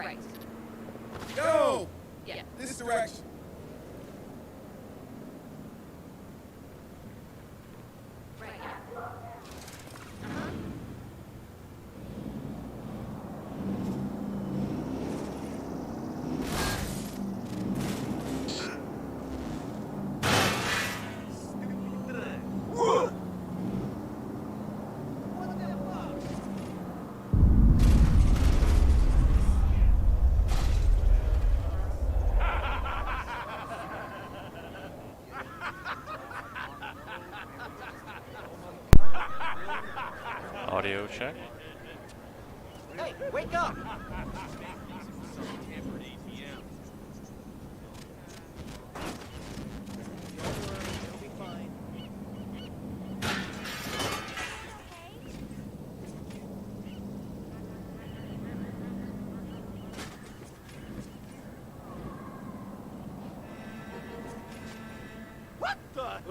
Right. Go! Yeah. This direction. Right. Audio check. Hey, wake up! It'll be fine. What the?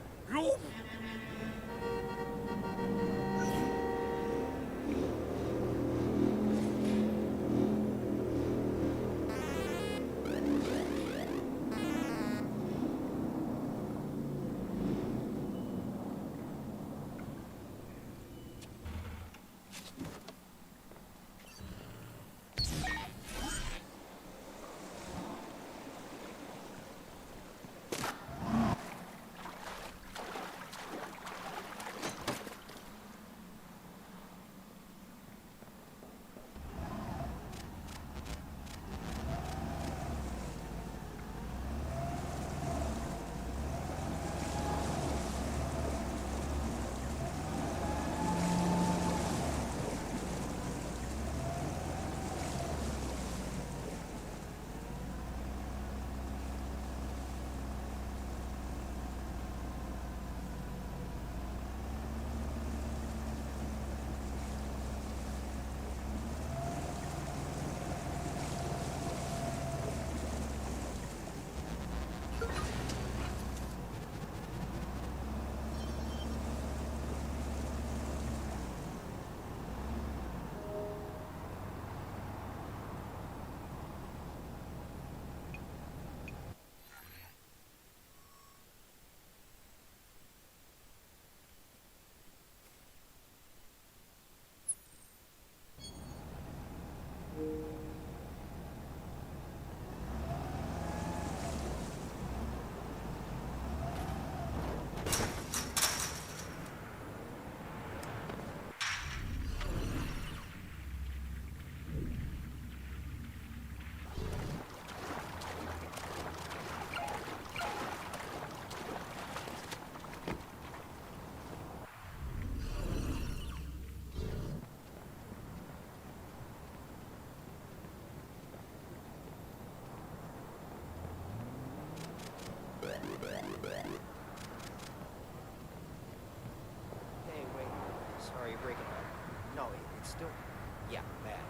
Hey, wait. Sorry, you're breaking up. No, it's still... Yeah, bad.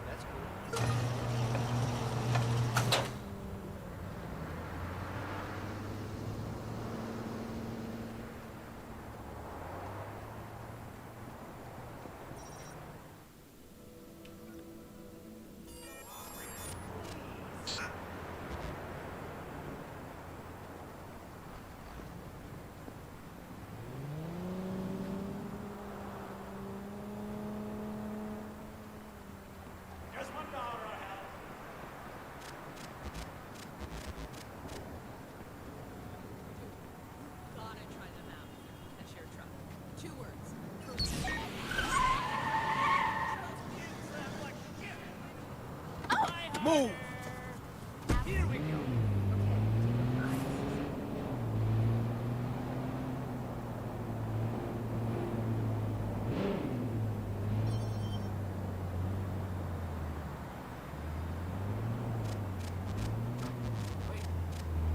That's cool. Gotta try them out. That's your truck. 2 words. Move! Here we go.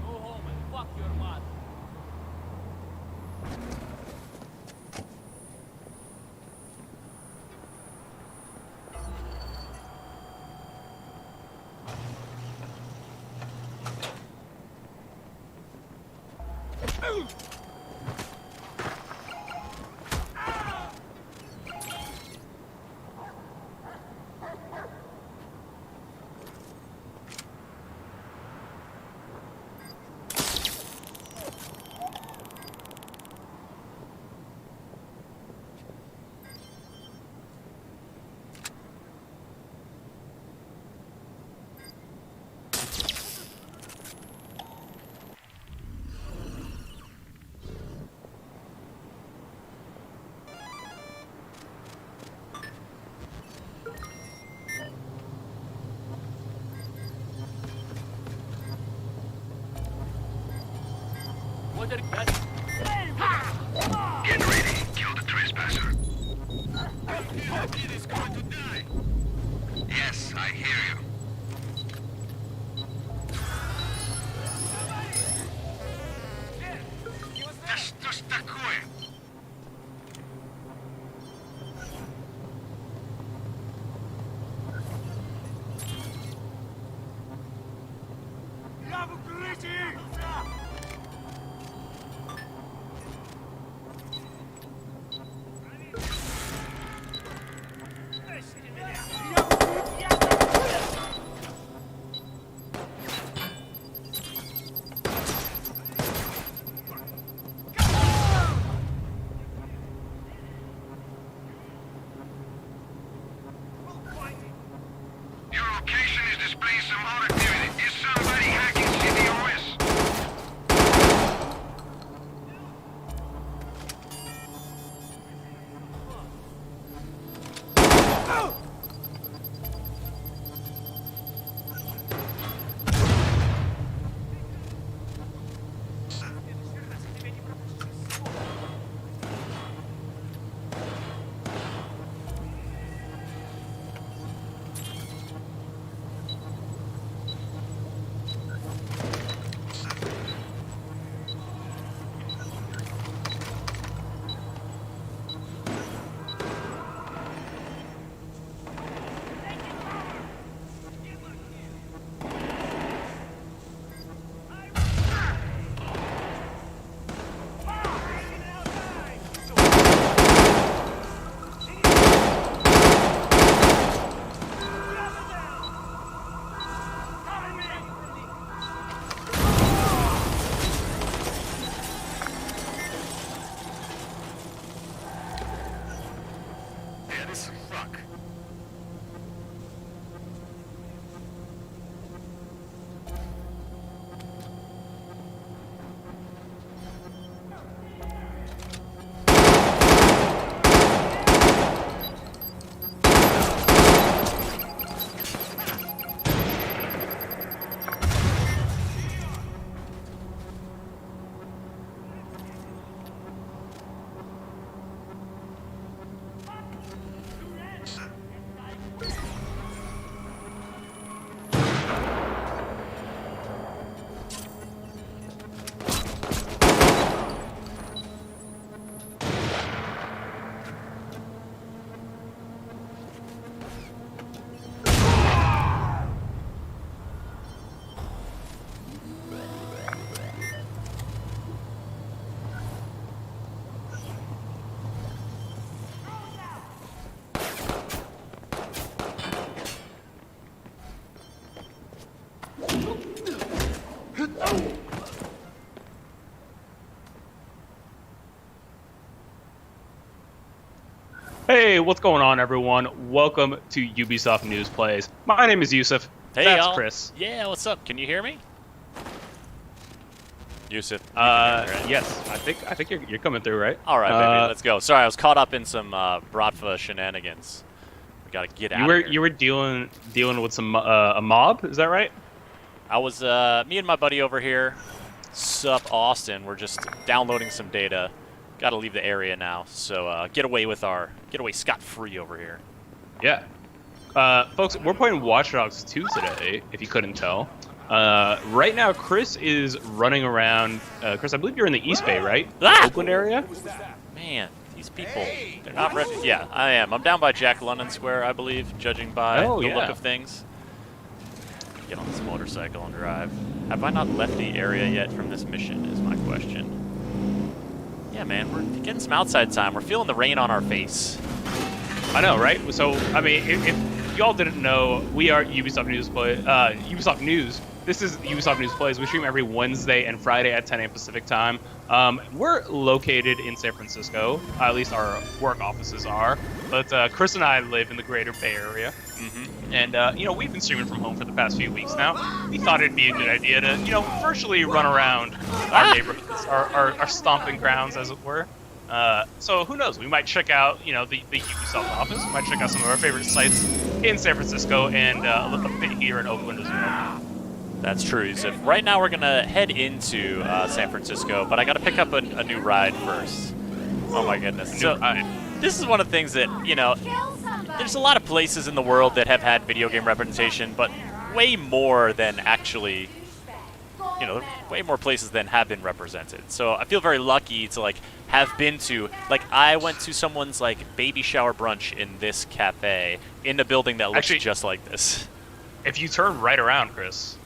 Go home and fuck your mother. What are you... Get ready. Kill the trespasser. Your kid is going to die. Yes, I hear you. Да что ж такое? Я в укрытии! Your location is displaying some odd activity. Is somebody hacking CDOS? Yeah, this fuck. Hey, what's going on, everyone? Welcome to Ubisoft News Plays. My name is Yusuf. Hey, That's y'all. Chris. Yeah, what's up? Can you hear me? Yusuf. You can hear me, right? Yes, I think you're coming through, right? All right, baby, let's go. Sorry, I was caught up in some Bratva shenanigans. We gotta get out of here. You were dealing with some a mob, is that right? I was me and my buddy over here, Sup Austin. We're just downloading some data. Gotta leave the area now, so get away scot-free over here. Yeah. Folks, we're playing Watch Dogs 2 today, if you couldn't tell. Right now, Chris is running around. Chris, I believe you're in the East Bay, right? Ah! Oakland area? Man, these people, they're not ready. Yeah, I am. I'm down by Jack London Square, I believe, judging by the look of things. Get on this motorcycle and drive. Have I not left the area yet from this mission is my question. Yeah, man, we're getting some outside time. We're feeling the rain on our face. I know, right? So, I mean, if y'all didn't know, we are Ubisoft News Ubisoft News. This is Ubisoft News Plays. We stream every Wednesday and Friday at 10 a.m. Pacific time. We're located in San Francisco. At least our work offices are. But Chris and I live in the greater Bay Area. And, you know, we've been streaming from home for the past few weeks now. We thought it'd be a good idea to, you know, virtually run around our neighborhoods, our stomping grounds, as it were. So who knows? We might check out, you know, the Ubisoft office. We might check out some of our favorite sites in San Francisco and a bit here in Oakland as well. That's true, Yusuf. Right now we're going to head into San Francisco, but I got to pick up a new ride first. Oh my goodness. So this is one of the things that, you know, there's a lot of places in the world that have had video game representation, but way more than actually, you know, way more places than have been represented. So I feel very lucky to, like, have been to, like, I went to someone's, like, baby shower brunch in this cafe in a building that looks Actually, just like this. If you turn right around, Chris,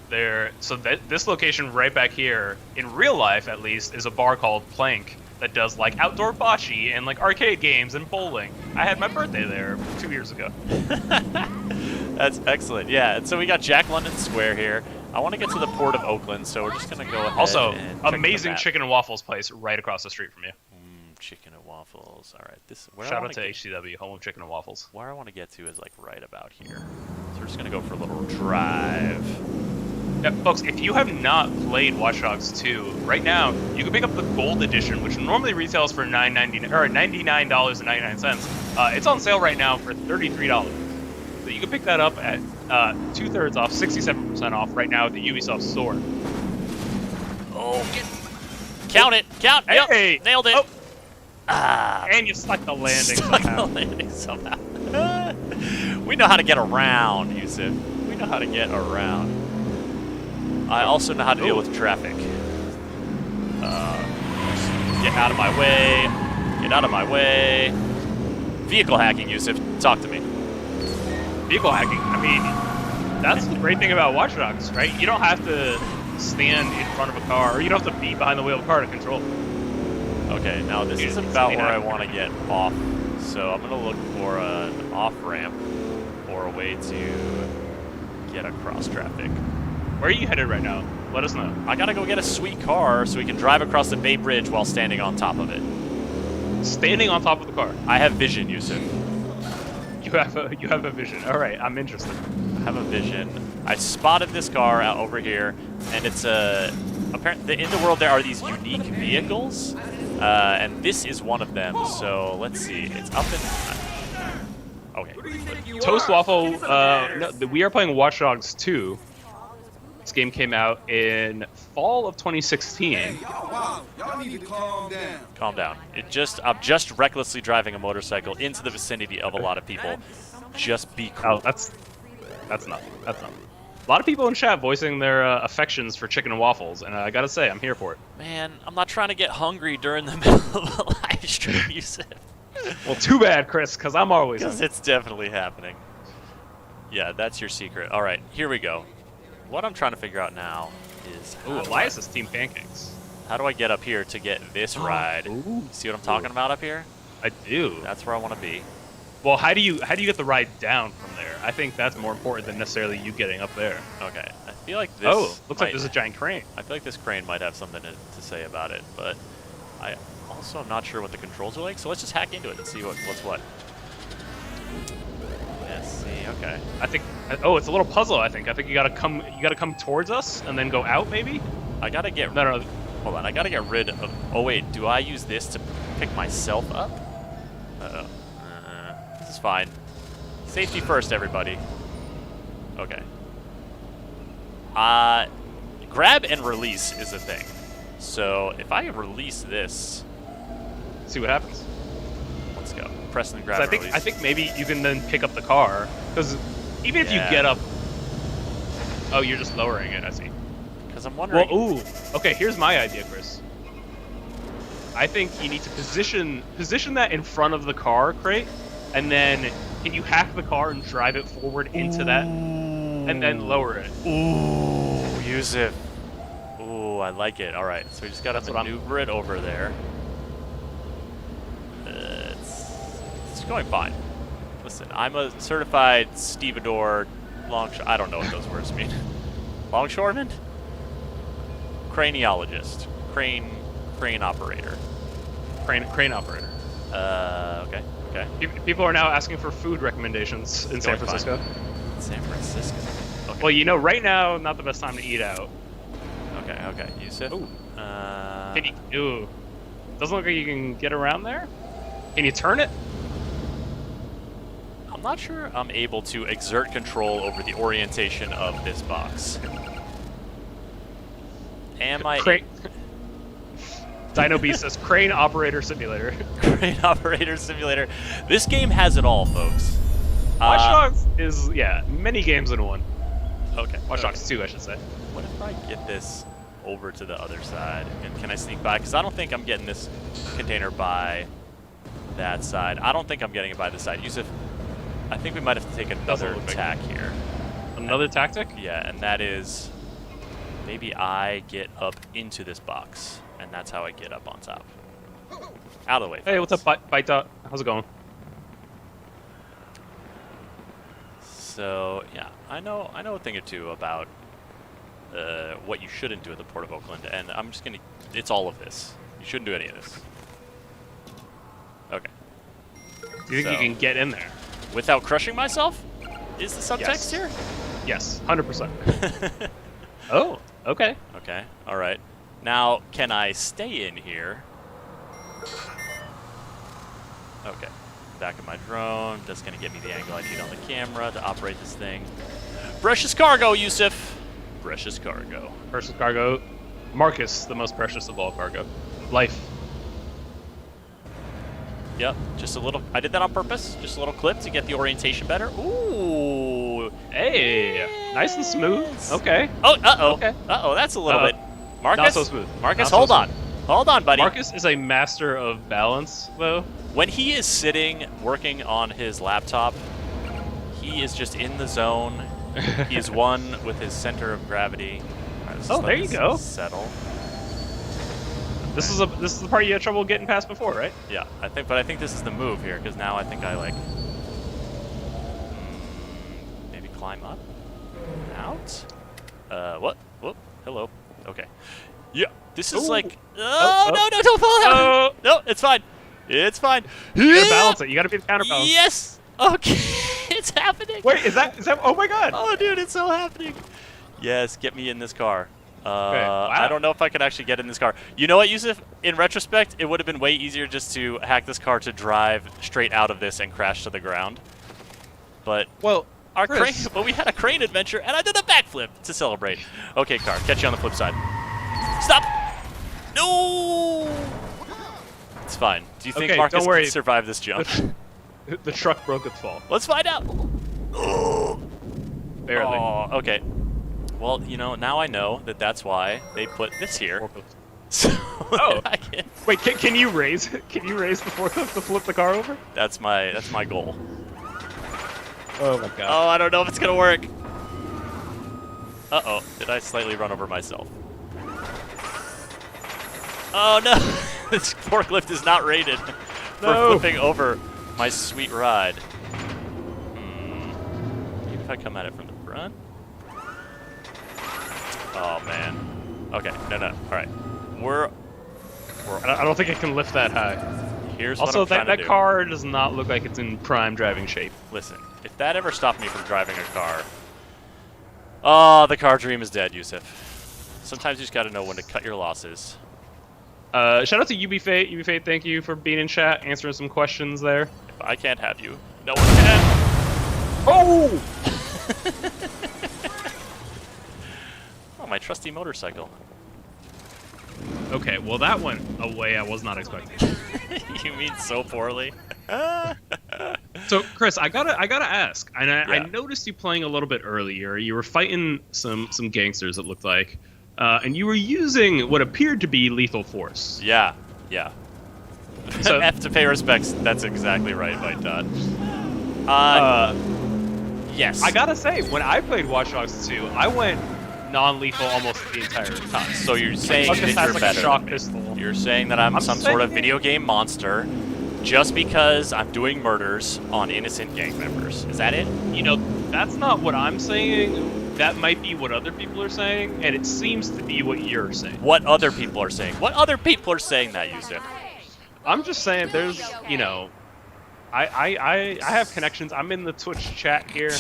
this location right back here, in real life at least, is a bar called Plank that does, like, outdoor bocce and, like, arcade games and bowling. I had my birthday there 2 years ago. That's excellent. Yeah, and so we got Jack London Square here. I want to get to the Port of Oakland, so we're just going to go ahead Also, and check amazing the map. chicken and waffles place right across the street from you. Chicken and waffles. All right, where Shout I out to wanna HCW, home of chicken and waffles. Where I want to get to is, like, right about here. So we're just going to go for a little drive. Yeah, folks, if you have not played Watch Dogs 2, right now you can pick up the Gold Edition, which normally retails for $99.99. It's on sale right now for $33. So you can pick that up at 2/3 off, 67% off right now at the Ubisoft store. Oh, count it! Count! Hey! Yep, nailed it! Oh. Ah, And you stuck the landing stuck somehow. the landing somehow. We know how to get around, Yusuf. We know how to get around. I also know how to deal with traffic. Get out of my way. Get out of my way. Vehicle hacking, Yusuf. Talk to me. Vehicle hacking. I mean, that's the great thing about Watch Dogs, right? You don't have to stand in front of a car, or you don't have to be behind the wheel of a car to control it. Okay, now this is about where I want to get off. So I'm going to look for an off-ramp or a way to get across traffic. Where are you headed right now? Let us know. I got to go get a sweet car so we can drive across the Bay Bridge while standing on top of it. Standing on top of the car. I have vision, Yusuf. You have a vision. All right, I'm interested. I have a vision. I spotted this car out over here, and it's apparently in the world there are these unique vehicles, and this is one of them. So let's see. It's up in. Okay. Toast Waffle. No, we are playing Watch Dogs 2. This game came out in fall of 2016. Hey, y'all need to calm down. Calm down. I'm just recklessly driving a motorcycle into the vicinity of a lot of people. Just be cool. Oh, that's nothing. That's nothing. A lot of people in chat voicing their affections for chicken and waffles, and I gotta say, I'm here for it. Man, I'm not trying to get hungry during the middle of a live stream, you said. Well, too bad, Chris, because I'm always. Because it's definitely happening. Yeah, that's your secret. All right, here we go. What I'm trying to figure out now is Elias is Team Pancakes. how do I get up here to get this ride? Ooh. See what I'm talking about up here? I do. That's where I want to be. Well, how do you get the ride down from there? I think that's more important than necessarily you getting up there. Okay, I feel like this. Oh, looks like there's a giant crane. I feel like this crane might have something to say about it, but I also am not sure what the controls are like. So let's just hack into it and see what's what. Let's see. Okay. I think. Oh, it's a little puzzle. I think you gotta come towards us and then go out, maybe. I gotta get. No. Hold on. I gotta get rid of. Oh wait. Do I use this to pick myself up? Uh-oh. This is fine. Safety first, everybody. Okay. Grab and release is a thing. So if I release this, See what happens. let's go. Press and grab. So And release. I think maybe you can then pick up the car, because even if you get up. Oh, you're just lowering it. I see. Because I'm wondering. Well, ooh. Okay, here's my idea, Chris. I think you need to position that in front of the car crate, and then can you hack the car and drive it forward into that, and then lower it? Ooh, Yusuf. Ooh, I like it. All right, so we just got to maneuver it over there. It's going fine. Listen, I'm a certified stevedore I don't know what those words mean. Longshoreman? Craniologist. Crane operator. Crane operator. Okay. People are now asking for food recommendations in San Francisco. San Francisco. Okay. Well, you know, right now, not the best time to eat out. Okay. Yusuf. Ooh. Ooh. Doesn't look like you can get around there. Can you turn it? I'm not sure I'm able to exert control over the orientation of this box. Am I? Dino Beast says Crane Operator Simulator. Crane Operator Simulator. This game has it all, folks. Watch Dogs is, many games in one. Okay. Watch Dogs 2, I should say. What if I get this over to the other side? And can I sneak by? Because I don't think I'm getting this container by that side. I don't think I'm getting it by this side. Yusuf, I think we might have to take another tack here. Another tactic? Yeah, and that is maybe I get up into this box, and that's how I get up on top. Out of the way. Hey, what's up, Bite Dot? How's it going? So yeah, I know a thing or two about what you shouldn't do at the Port of Oakland, and I'm just gonna. It's all of this. You shouldn't do any of this. Okay. Do you think you can get in there? Without crushing myself? Is the subtext here? Yes, 100%. Oh, okay. Okay, all right. Now, can I stay in here? Okay. Back of my drone. That's going to get me the angle I need on the camera to operate this thing. Precious cargo, Yusuf. Precious cargo. Precious cargo. Marcus, the most precious of all cargo. Life. Yep, just a little. I did that on purpose. Just a little clip to get the orientation better. Ooh. Hey, yes. Nice and smooth. Okay. Oh, uh-oh. Okay. Uh-oh, that's a little bit. Marcus? Not so smooth. Marcus, Not hold so on. Hold on, buddy. Marcus is a master of balance, though. When he is sitting, working on his laptop, he is just in the zone. He is one with his center of gravity. Right, there you go. Settle. This is the part you had trouble getting past before, right? Yeah, I think this is the move here, because now I think I like maybe climb up, out. What? Whoop. Hello. Okay. Yeah. This is like. No! Don't fall down. No, it's fine. It's fine. You gotta balance it. You gotta be the counterbalance. Yes. Okay. It's happening. Wait, is that? Oh my God. Oh, dude, it's so happening. Yes, get me in this car. Okay, wow. I don't know if I could actually get in this car. You know what, Yusuf? In retrospect, it would have been way easier just to hack this car to drive straight out of this and crash to the ground. But well, we had a crane adventure, and I did a backflip to celebrate. Okay, car, catch you on the flip side. Stop! No! It's fine. Do you think Marcus can survive this jump? The truck broke its fall. Let's find out. Barely. Oh, okay. Well, you know, now I know that that's why they put this here. So wait, can you raise? Can you raise the forklift to flip the car over? That's my goal. Oh my God. Oh, I don't know if it's gonna work. Uh-oh, did I slightly run over myself? Oh no, this forklift is not rated for flipping over my sweet ride. Maybe if I come at it from the front. Oh man. Okay, no. All right, I don't think it can lift that high. Here's also, what I'm trying to do. that car does not look like it's in prime driving shape. Listen, if that ever stopped me from driving a car, oh, the car dream is dead, Yusuf. Sometimes you just got to know when to cut your losses. Shout out to Ubisoft. Ubisoft, thank you for being in chat, answering some questions there. If I can't have you, no one can. Oh! Oh, my trusty motorcycle. Okay, well that went a way I was not expecting. You mean so poorly? So, Chris, I gotta ask. And I noticed you playing a little bit earlier. You were fighting some gangsters, it looked like. And you were using what appeared to be lethal force. Yeah. So, F to pay respects. That's exactly right, White Dot. Yes. I gotta say, when I played Watch Dogs 2, I went non-lethal almost the entire time. So you're saying Buck just that has you're like a better shock than me. pistol. You're saying that I'm some sort of saying- video game monster just because I'm doing murders on innocent gang members. Is that it? You know, that's not what I'm saying. That might be what other people are saying, and it seems to be what you're saying. What other people are saying? What other people are saying that, Yusuf? I'm just saying there's, you know, I have connections. I'm in the Twitch chat here.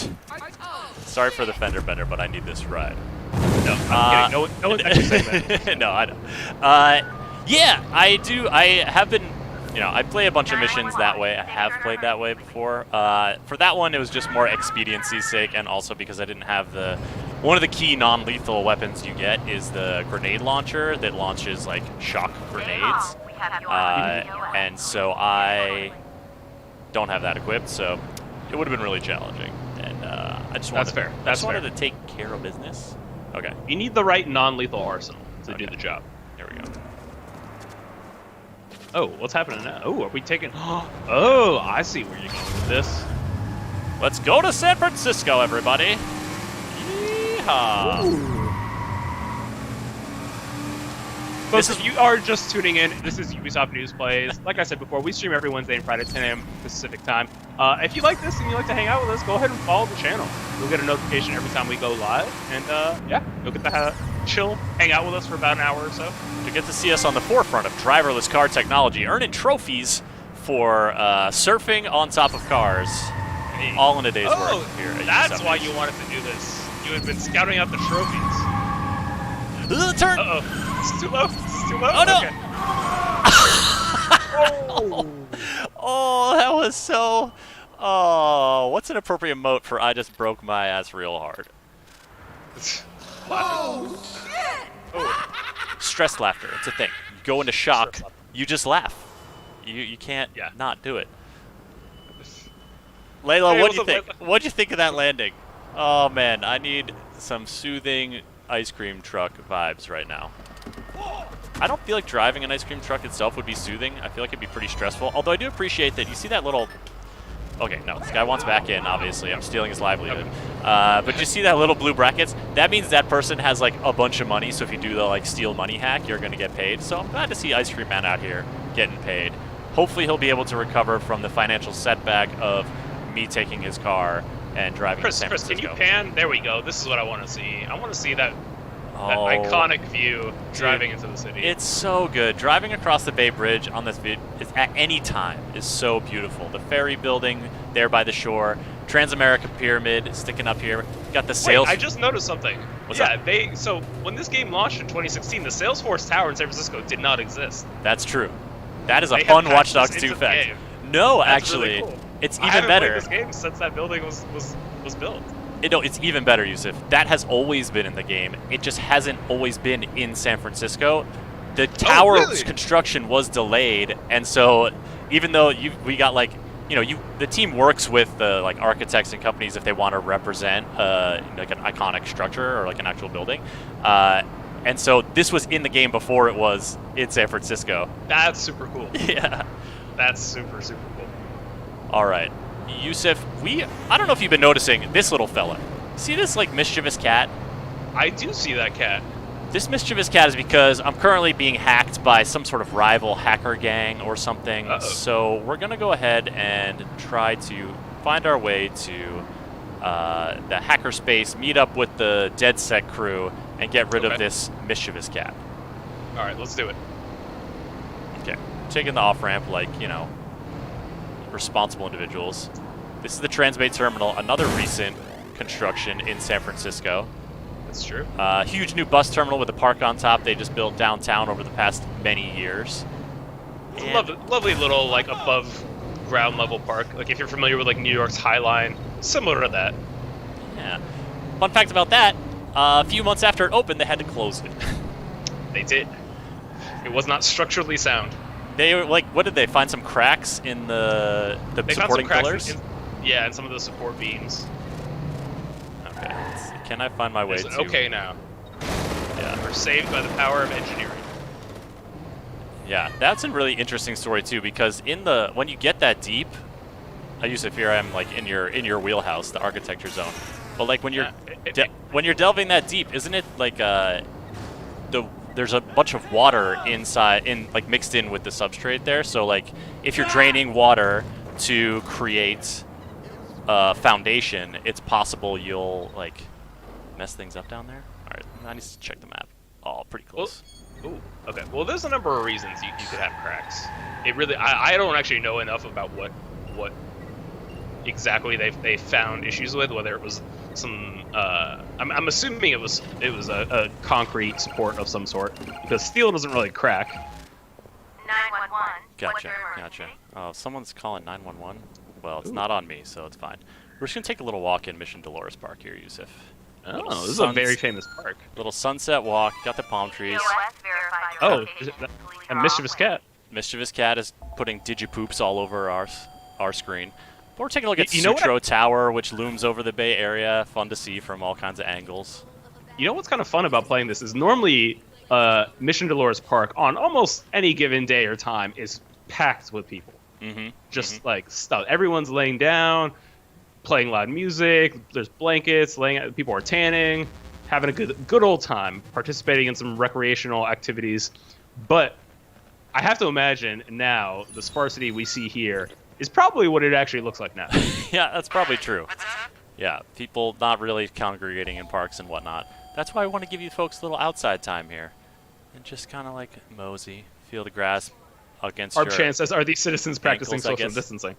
Sorry for the fender bender, but I need this ride. No, I'm kidding. No one's actually saying that. No, I don't. Yeah, I do. I have been, you know, I play a bunch of missions that way. I have played that way before. For that one, it was just more expediency's sake, and also because I didn't have the... One of the key non-lethal weapons you get is the grenade launcher that launches, like, shock grenades. And so I don't have that equipped, so it would have been really challenging. And I just wanted, fair. I That's just wanted fair. to take care of business. Okay, You need the right non-lethal arsenal to do Okay. the job. here we go. Oh, what's happening now? Oh, are we taking... Oh, I see where you're going with this. Let's go to San Francisco, everybody. Yeehaw. Folks, This if you are just tuning in, this is Ubisoft News Plays. Like I said before, we stream every Wednesday and Friday at 10 a.m. Pacific time. If you like this and you like to hang out with us, go ahead and follow the channel. You'll get a notification every time we go live. And yeah, you'll get to chill, hang out with us for about an hour or so. You get to see us on the forefront of driverless car technology, earning trophies for surfing on top of cars, all in a day's work here at that's Ubisoft why News. you wanted to do this. You had been scouting out the trophies. This is a turn. Uh-oh. It's too low. It's too low. Oh, no. Okay. Oh, that was so... Oh, what's an appropriate moat for I just broke my ass real hard? Stress laughter. It's a thing. You go into shock, Stress laughter. you just laugh. You can't Yeah. not do it. Layla, Hey, what'd you what's up, think? What'd you think of that landing? Oh man, I need some soothing ice cream truck vibes right now. I don't feel like driving an ice cream truck itself would be soothing. I feel like it'd be pretty stressful. Although I do appreciate that you see that little... Okay, no, this guy wants back in, obviously. I'm stealing his livelihood. But you see that little blue brackets? That means that person has, like, a bunch of money, so if you do the, like, steal money hack, you're going to get paid. So I'm glad to see Ice Cream Man out here getting paid. Hopefully he'll be able to recover from the financial setback of me taking his car and driving to San Chris, can Francisco. you pan? There we go. This is what I want to see. I want to see that iconic view driving into the city. It's so good. Driving across the Bay Bridge on this at any time is so beautiful. The ferry building there by the shore, Transamerica Pyramid sticking up here. Got the sales. Wait, I just noticed something. What's yeah, that? so when this game launched in 2016, the Salesforce Tower in San Francisco did not exist. That's true. That is a They fun have Watch patched Dogs this 2 into the fact. game. No, That's actually, really cool. it's I even haven't better. played this game since that building was built. No, it's even better, Yusuf. That has always been in the game. It just hasn't always been in San Francisco. The tower really? construction was delayed, and so even though we got like, the team works with the like architects and companies if they want to represent like an iconic structure or like an actual building, and so this was in the game before it was in San Francisco. That's super cool. Yeah. That's super cool. All right, Yusuf. I don't know if you've been noticing this little fella. See this like mischievous cat? I do see that cat. This mischievous cat is because I'm currently being hacked by some sort of rival hacker gang or something. Uh-oh. So we're going to go ahead and try to find our way to the hacker space, meet up with the DedSec crew, and get rid of Okay. this mischievous cat. All right, let's do it. Okay. Taking the off-ramp like, responsible individuals. This is the Transbay Terminal, another recent construction in San Francisco. That's true. Huge new bus terminal with a park on top they just built downtown over the past many years. It's a And- lovely little like above ground level park. Like if you're familiar with like New York's High Line, similar to that. Yeah. Fun fact about that, a few months after it opened, they had to close it. They did. It was not structurally sound. They were like, what did they find? Some cracks in the They found some supporting cracks pillars? yeah, and some of the support beams. Okay. Let's see. Can I find my way Is to... it okay now? Yeah. We're saved by the power of engineering. Yeah, that's a really interesting story too, because when you get that deep, Yusuf, here I am like in your wheelhouse, the architecture zone. But like when you're when you're delving that deep, isn't it like there's a bunch of water inside, like mixed in with the substrate there. So like if you're draining water to create a foundation, it's possible you'll like mess things up down there. All right, I need to check the map. Oh, pretty close. Ooh, okay. Well, there's a number of reasons you could have cracks. It really, I don't actually know enough about what exactly they found issues with. Whether it was some, I'm assuming it was a concrete support of some sort, because steel doesn't really crack. 911. Gotcha. Oh, someone's calling 911. Well, it's not on me, so it's fine. We're just gonna take a little walk in Mission Dolores Park here, Yusuf. Oh, this is a very famous park. Little sunset walk. Got the palm trees. Oh, a mischievous cat. Mischievous cat is putting digipoops all over our screen. But we're taking a look at You know Sutro Tower, which looms over the Bay Area. Fun to see from all kinds of angles. You know what's kind of fun about playing this is normally Mission Dolores Park on almost any given day or time is packed with people. Just like stuff. Everyone's laying down, playing loud music. There's blankets. People are tanning, having a good old time, participating in some recreational activities. But I have to imagine now the sparsity we see here is probably what it actually looks like now. Yeah, that's probably true. Yeah, people not really congregating in parks and whatnot. That's why I want to give you folks a little outside time here, and just kind of like mosey, feel the grass against Our your chances are these citizens practicing ankles, I social guess. distancing.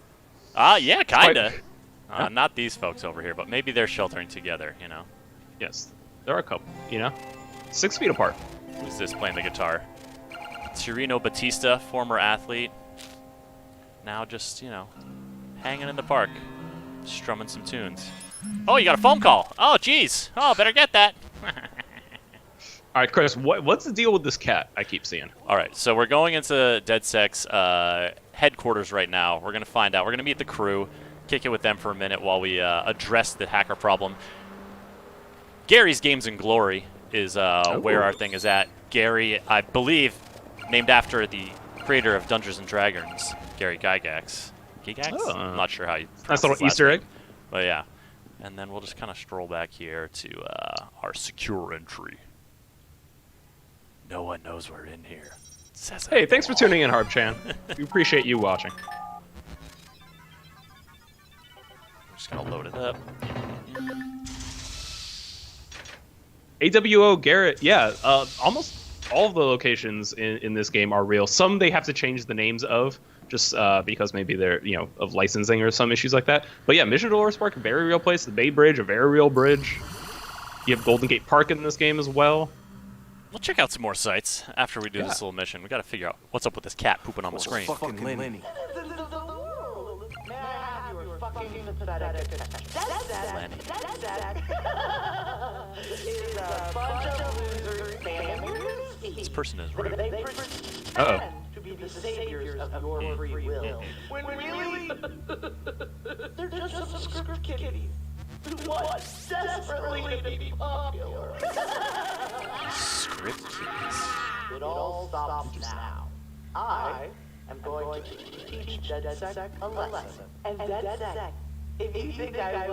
Yeah, kinda. Not these folks over here, but maybe they're sheltering together, you know. Yes, there are a couple, 6 feet apart. Who's this playing the guitar? Chirino Batista, former athlete. Now just, hanging in the park, strumming some tunes. Oh, you got a phone call. Oh, jeez. Oh, better get that. All right, Chris, what's the deal with this cat I keep seeing? All right, so we're going into DedSec's headquarters right now. We're going to find out. We're going to meet the crew, kick it with them for a minute while we address the hacker problem. Gary's Games and Glory is where our thing is at. Gary, I believe, named after the creator of Dungeons & Dragons, Gary Gygax. Gygax? Oh. I'm not sure how you pronounce Nice little his last Easter name. egg. But yeah. And then we'll just kind of stroll back here to our secure entry. No one knows we're in here. Says Hey, thanks for tuning in, Harb-chan. We appreciate you watching. I'm just going to load it up. AWO Garrett, yeah, almost all of the locations in this game are real. Some they have to change the names of, just because maybe they're, of licensing or some issues like that. But yeah, Mission Dolores Park, a very real place. The Bay Bridge, a very real bridge. You have Golden Gate Park in this game as well. We'll check out some more sites after we do this little mission. We got to figure out what's up with this cat pooping on the screen. Fucking Lenny. This person is rude. Uh-oh. To be the saviors of your free will. When really, they're just some script kiddies who want desperately to be popular. Script kitties. It all stops now. I am going to teach DedSec a lesson. And DedSec, if you think I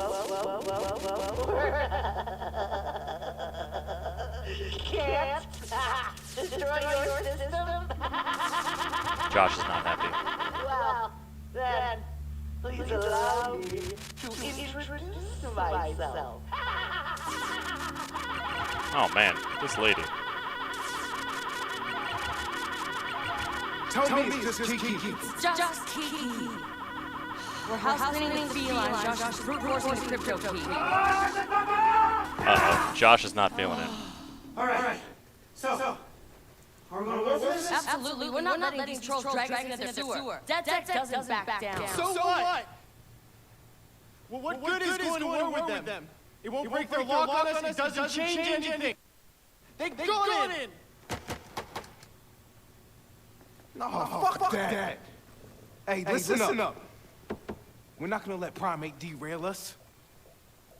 can't destroy your system, Josh is not happy. well, then please allow me to introduce myself. Oh man, this lady. Tell me it's just Kiki. Just Kiki. We're house cleaning with felines. Josh is brute forcing his crypto key. Uh-oh, Josh is not feeling it. Alright, so, are we gonna work this? Absolutely, we're not letting these trolls drag us into their sewer. DedSec doesn't back down. So what? Well, what good is going to work with them? It won't break their lock on us, it doesn't change anything. They've gone in! No, fuck that. Hey, listen up. We're not gonna let Primate derail us.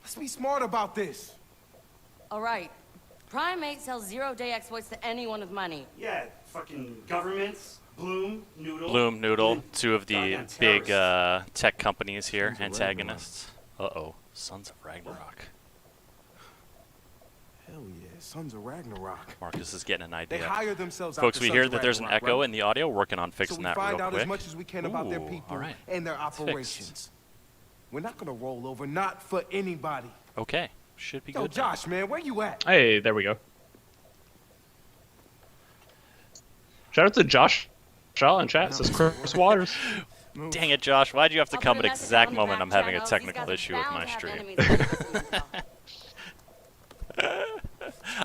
Let's be smart about this. All right. Primate sells zero-day exploits to anyone with money. Yeah, fucking governments, Bloom, Noodle. Bloom, Noodle, two of the Goddamn big terrorists. tech companies here, antagonists. Uh-oh, Sons of Ragnarok. Hell yeah, Sons of Ragnarok. Marcus is getting an They idea. hire themselves out Folks, to we Sons hear of that there's an Ragnarok, echo right? in the audio. Working on So fixing we that find real out quick. as much as we can about their Ooh, people all right. and their It's fixed. operations. We're not gonna roll over, not for anybody. Okay, should be Yo, good. Josh, man, where you at? Hey, there we go. Shout out to Josh Shaw in chat. Says Chris Waters. Dang it, Josh! Why'd you have to I'll come put at a the message exact on the moment back I'm having a channels. technical These issue guys with are my bound to have stream? enemies with info.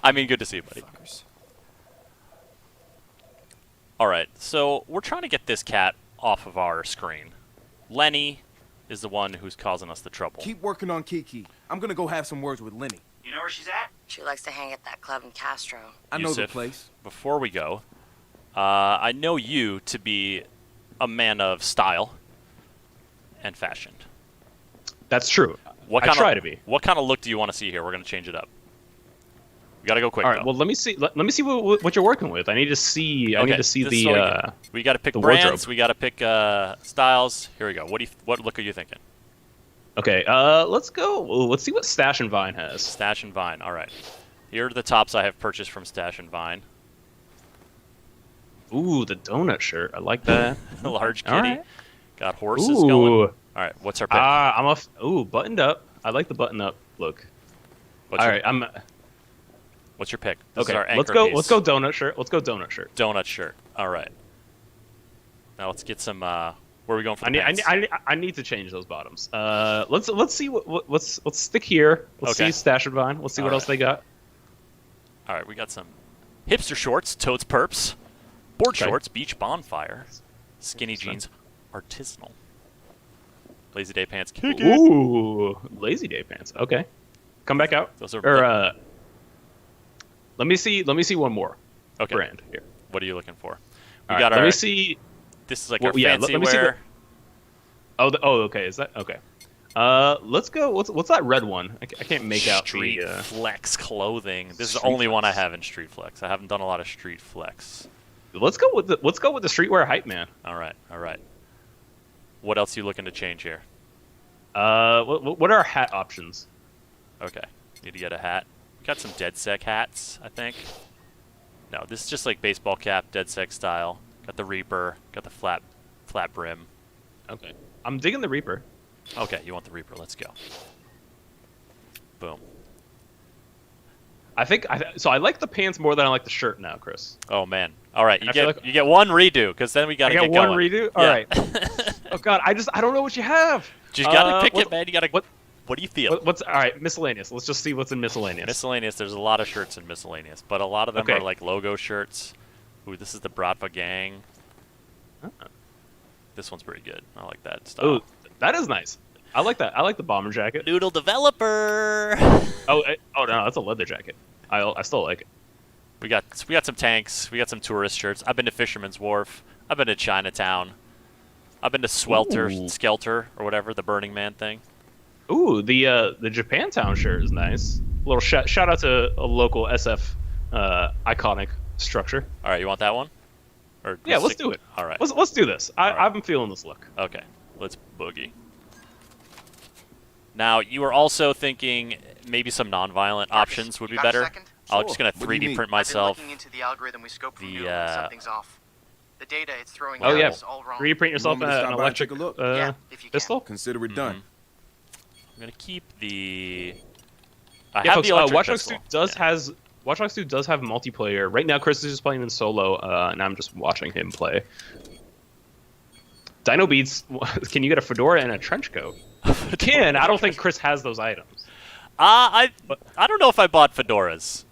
I mean, good to see you, buddy. All right, so we're trying to get this cat off of our screen. Lenny is the one who's causing us the trouble. Keep working on Kiki. I'm gonna go have some words with Lenny. You know where she's at? She likes to hang at that club in Castro. I know the Yusuf, place. Before we go, I know you to be a man of style and fashion. That's true. What I kind try of, to be. What kind of look do you want to see here? We're gonna change it up. We gotta go quick. All right. though. Well, let me see. Let me see what you're working with. I need to see. I need to see this is the. what we get. We gotta pick the brands. wardrobe. We gotta pick styles. Here we go. What look are you thinking? Okay. Let's go. Let's see what Stash and Vine has. Stash and Vine. All right. Here are the tops I have purchased from Stash and Vine. Ooh, the donut shirt. I like that. Large kitty. All right. Got horses Ooh. going. All right. What's our pick? I'm off. Ooh, buttoned up. I like the button up look. What's All your, right. I'm. What's your pick? This is Okay. our anchor Let's go. piece. Let's go donut shirt. Let's go donut shirt. Donut shirt. All right. Now let's get some. Where are we going for the I need to change those bottoms. Let's see let's stick here. Let's Okay. see Stash and Vine. Let's see what All else they got. All right. We got some hipster shorts, totes perps, board Okay. shorts, beach bonfire, skinny jeans, artisanal, lazy day pants. Kick it. Ooh, lazy day pants. Okay, come back out. Those are. Or let me see one more Okay. brand here. What are you looking for? We All got right, our. let me see. This is like Well, our yeah, fancy let me see wear. Okay. Is that okay? Let's go. What's that red one? I can't make out Street the. Flex clothing. This is the Street only one I Flex. have in Street Flex. I haven't done a lot of Street Flex. Let's go with the streetwear hype man. All right. What else are you looking to change here? What are our hat options? Okay. Need to get a hat. Got some DedSec hats, I think. No, this is just like baseball cap, DedSec style. Got the Reaper. Got the flat brim. Okay, I'm digging the Reaper. Okay, you want the Reaper? Let's go. Boom. So I like the pants more than I like the shirt now, Chris. Oh man. All right, I feel like- you get one redo because then we got to I get got one going. redo. All Yeah. right. Oh God, I don't know what you have. You gotta pick what- it, man. You gotta. What do you feel? What's all right? Miscellaneous. Let's just see what's in miscellaneous. Miscellaneous. There's a lot of shirts in miscellaneous, but a lot of them Okay. are like logo shirts. Ooh, this is the Bratva Gang. This one's pretty good. I like that style. Oh, that is nice. I like that. I like the bomber jacket. Noodle developer. Oh no, that's a leather jacket. I still like it. We got some tanks. We got some tourist shirts. I've been to Fisherman's Wharf. I've been to Chinatown. I've been to Ooh. Skelter, or whatever, the Burning Man thing. Ooh, the Japantown shirt is nice. A little shout out to a local SF iconic structure. All right, you want that one? Or Yeah, let's do it. All right. Let's do this. I've been feeling this look. Okay, let's boogie. Now, you were also thinking maybe some non-violent options would be better. I'm just gonna Sure. What do you 3D mean? print myself. I've been looking into the algorithm we scoped from the, Noodle and something's off. The data it's throwing Oh out yeah, is all wrong. 3D print yourself want me to an stop by and electric take a look? Yeah, if you can. pistol. Consider it done. I'm gonna keep the. I Yeah, have folks. the electric Watch Dogs 2 pistol. Watch Dogs 2 does have multiplayer. Right now, Chris is just playing in solo, and I'm just watching him play. Dino Beats, can you get a fedora and a trench coat? You can. I don't think Chris has those items. I don't know if I bought fedoras,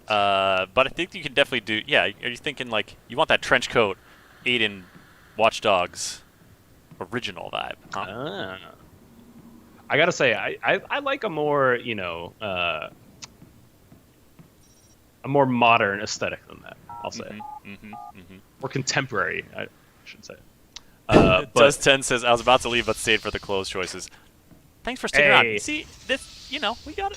but I think you can definitely do. Yeah, are you thinking like you want that trench coat, Aiden, Watch Dogs, original vibe? Huh? Ah. I gotta say, I like a more a more modern aesthetic than that. I'll say more contemporary. I should say. But Does 10 says I was about to leave, but stayed for the clothes choices. Thanks for sticking Hey. around. See, this we got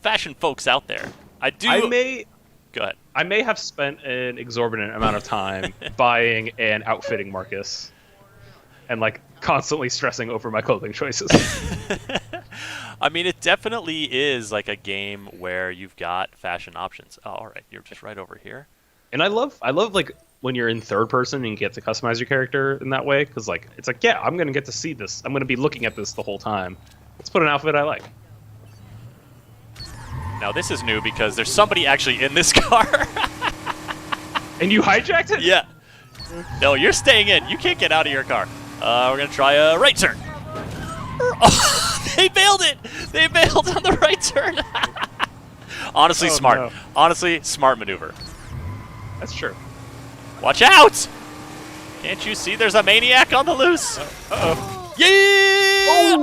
fashion folks out there. I do. Go ahead. I may have spent an exorbitant amount of time buying and outfitting Marcus, and like constantly stressing over my clothing choices. I mean, it definitely is like a game where you've got fashion options. Oh, all right, you're just right over here. And I love like when you're in third person and you get to customize your character in that way, because like it's like, yeah, I'm gonna get to see this. I'm gonna be looking at this the whole time. Let's put an outfit I like. Now this is new because there's somebody actually in this car. And you hijacked it? Yeah. No, you're staying in. You can't get out of your car. We're gonna try a right turn. Oh, they bailed it. They bailed on the right turn. Honestly, smart. No. Honestly, smart maneuver. That's true. Watch out! Can't you see there's a maniac on the loose? Uh-oh. Yeah!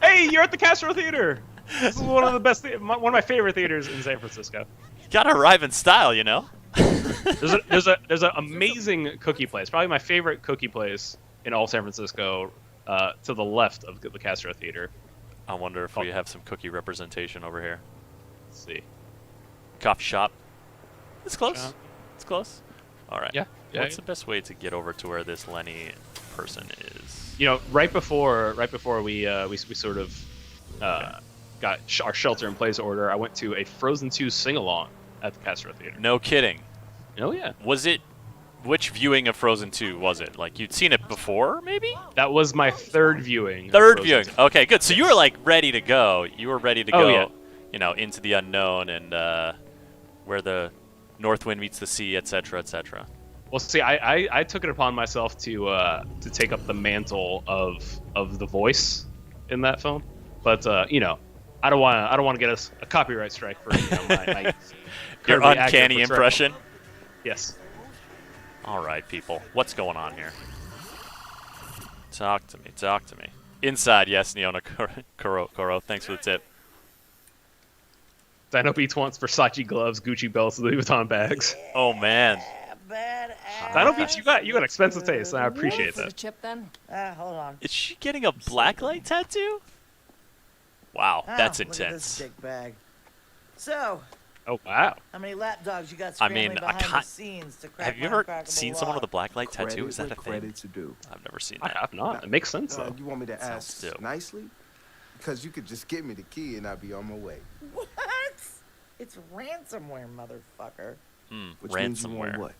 Hey, you're at the Castro Theater. This is one of the best, one of my favorite theaters in San Francisco. Gotta arrive in style, you know. There's an amazing cookie place, probably my favorite cookie place in all San Francisco, to the left of the Castro Theater. I wonder if we have some cookie representation over here. Let's see. Coffee shop. It's close. It's close. All right. Yeah. What's the best way to get over to where this Lenny person is? You know, right before we sort of got our shelter in place order, I went to a Frozen 2 sing-along at the Castro Theater. No kidding. Oh yeah. Was it? Which viewing of Frozen 2 was it? Like you'd seen it before, maybe? That was my third viewing. Third viewing. Okay, good. So you were like ready to go. You were ready to go. Yeah. You know, into the unknown and where the north wind meets the sea, etc., etc. Well, see, I took it upon myself to take up the mantle of the voice in that film, but you know, I don't want to get us a copyright strike for my your uncanny impression. Yes. All right, people, what's going on here? Talk to me. Talk to me. Inside, yes, Neona Koro. Thanks for the tip. Dino Beats wants Versace gloves, Gucci belts, Louis Vuitton bags. Oh man. Dino Beats, you got expensive taste, and I appreciate that. Chip then? Hold on. Is she getting a blacklight tattoo? Wow, that's Look at this intense. dick bag. So, Oh wow. how many lapdogs you got I scrambling mean, behind the scenes to crack Have you my ever uncrackable seen someone with a log? blacklight tattoo? Is that a thing? Credits are due. I've never seen I that. have not. It makes sense though. You want me to Sounds ask dope. nicely? Because you could just give me the key and I'll be on my way. What? It's ransomware, motherfucker. Which means you want Ransomware. what?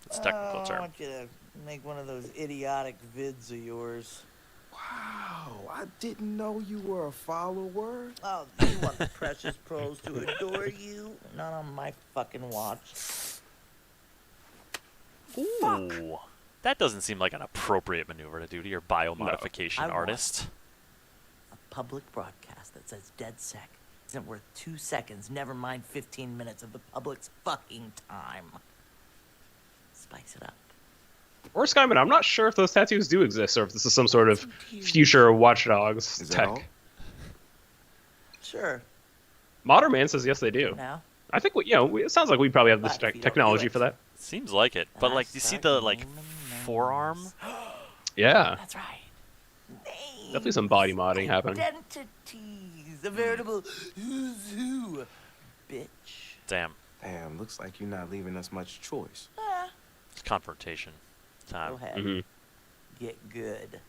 It's a technical I term. want you to make one of those idiotic vids of yours. Wow, I didn't know you were a follower. Oh, you want the precious pros to adore you? Not on my fucking watch. Ooh. That doesn't seem like an appropriate maneuver to do to your biomodification I want- artist. A public broadcast that says DedSec isn't worth 2 seconds, never mind 15 minutes of the public's fucking time. Spice it up. Or Skyman, I'm not sure if those tattoos do exist, or if this is some sort of future Watch Dogs Is that tech. all? Sure. Modern Man says yes, they do. Now, I think it sounds like we probably have the But if you don't technology do it- for that. Seems like it. But like, you see the like forearm? Yeah, that's right. definitely some body modding happening. Identities, a veritable who's who, bitch. Damn. Damn, looks like you're not leaving us much choice. It's confrontation Go time. ahead. Mhm. Get good.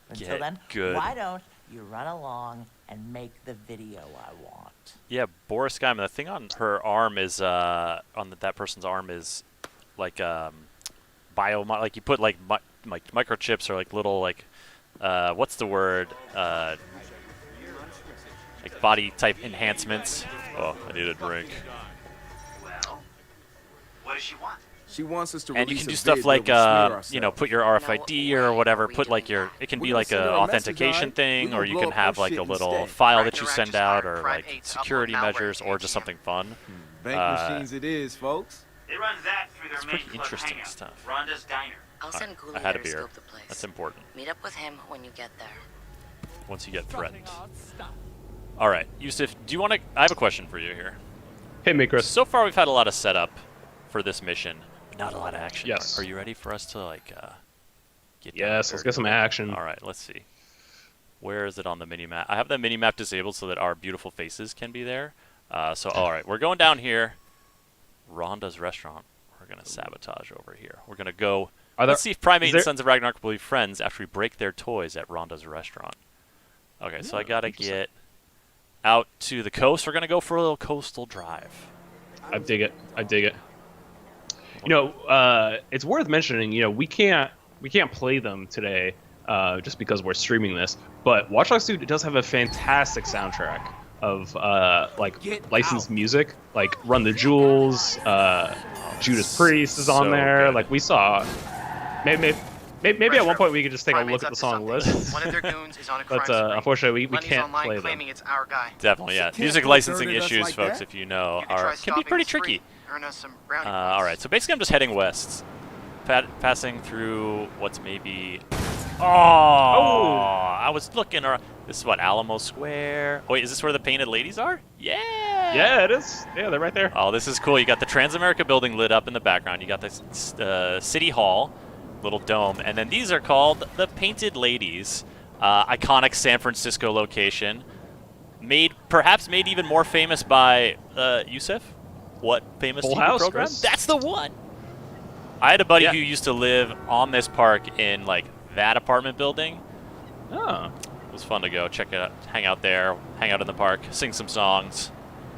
Until Get then, good. why don't you run along and make the video I want? Yeah, Boris Guyman, the thing on her arm is, that person's arm is like, like you put like microchips or like little like, what's the word? Like body type enhancements. Oh, I need a drink. Well, what does she want? She wants us to And you release can do a stuff vid where like, we smear you know, ourselves. put your RFID or whatever, put like your, it can We're be gonna like send a her a message, authentication alright? thing, We're gonna or you blow can up her have like shit a little instead. file that you Ragnarok send just out, fired or Prime like 8's security upload malware measures, or just ATM. something fun. Bank machines it is, folks. They run that through their It's main pretty club interesting hangout, stuff. Rhonda's Diner. I'll send Ghoulie I had a there to beer. scope the place. That's important. Meet up with him when you get there. Once you get threatened. All right, Yusuf, do you want to? I have a question for you here. Hit me, Chris. So far, we've had a lot of setup for this mission, but not a lot of action. Yes. Are you ready for us to like get? down Yes, and let's dirty? get some action. All right, let's see. Where is it on the mini map? I have the mini map disabled so that our beautiful faces can be there. So all right, we're going down here. Rhonda's restaurant. We're gonna sabotage over here. We're gonna go. Let's see if Primate and Sons of Ragnarok will be friends after we break their toys at Rhonda's restaurant. Okay, so I gotta get out to the coast. We're gonna go for a little coastal drive. I dig it. I dig it. You know, it's worth mentioning. You know, we can't play them today just because we're streaming this. But Watch Dogs 2 does have a fantastic soundtrack of like licensed music, like Run the Jewels, Judas Priest is on So there. good. Like we saw, maybe at one point we could just take a look at the song list. One of their goons is on a crime But spree. unfortunately, we Lenny's can't online play them. claiming it's our guy. Definitely, yeah. Can't Music go licensing dirty us issues, like folks, that. if you know, You can try can be stopping pretty the spree, tricky. Earn us some brownie All right, so basically I'm just heading west, passing through what's maybe. Oh, I was looking around. This is what, Alamo Square? Oh, wait, is this where the painted ladies are? Yeah. Yeah, it is. Yeah, they're right there. Oh, this is cool. You got the Transamerica building lit up in the background. You got this City Hall, little dome, and then these are called the Painted Ladies. Iconic San Francisco location, perhaps made even more famous by Yusuf. What famous Full TV House, program? Chris. That's the one. I had a buddy Yeah. who used to live on this park in like that apartment building. Oh. It was fun to go check it out, hang out there, hang out in the park, sing some songs.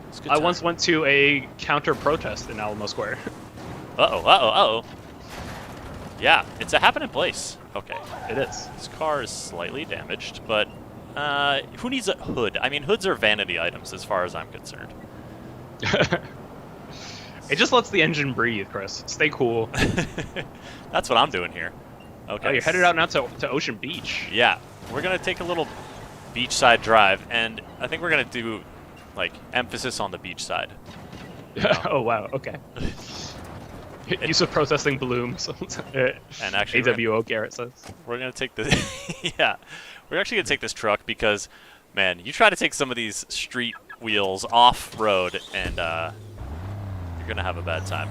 It's a good I time. once went to a counter protest in Alamo Square. Uh-oh. Yeah, it's a happening place. Okay. It is. This car is slightly damaged, but who needs a hood? I mean, hoods are vanity items as far as I'm concerned. It just lets the engine breathe, Chris. Stay cool. That's what I'm doing here. Okay. Oh, you're headed out now to Ocean Beach. Yeah, we're going to take a little beachside drive, and I think we're going to do, like, emphasis on the beach side. Oh, wow. Okay. Use of protesting Bloom. And actually, AWO Garrett says. we're going to take this. Yeah, we're actually going to take this truck because, man, you try to take some of these street wheels off-road, and you're going to have a bad time.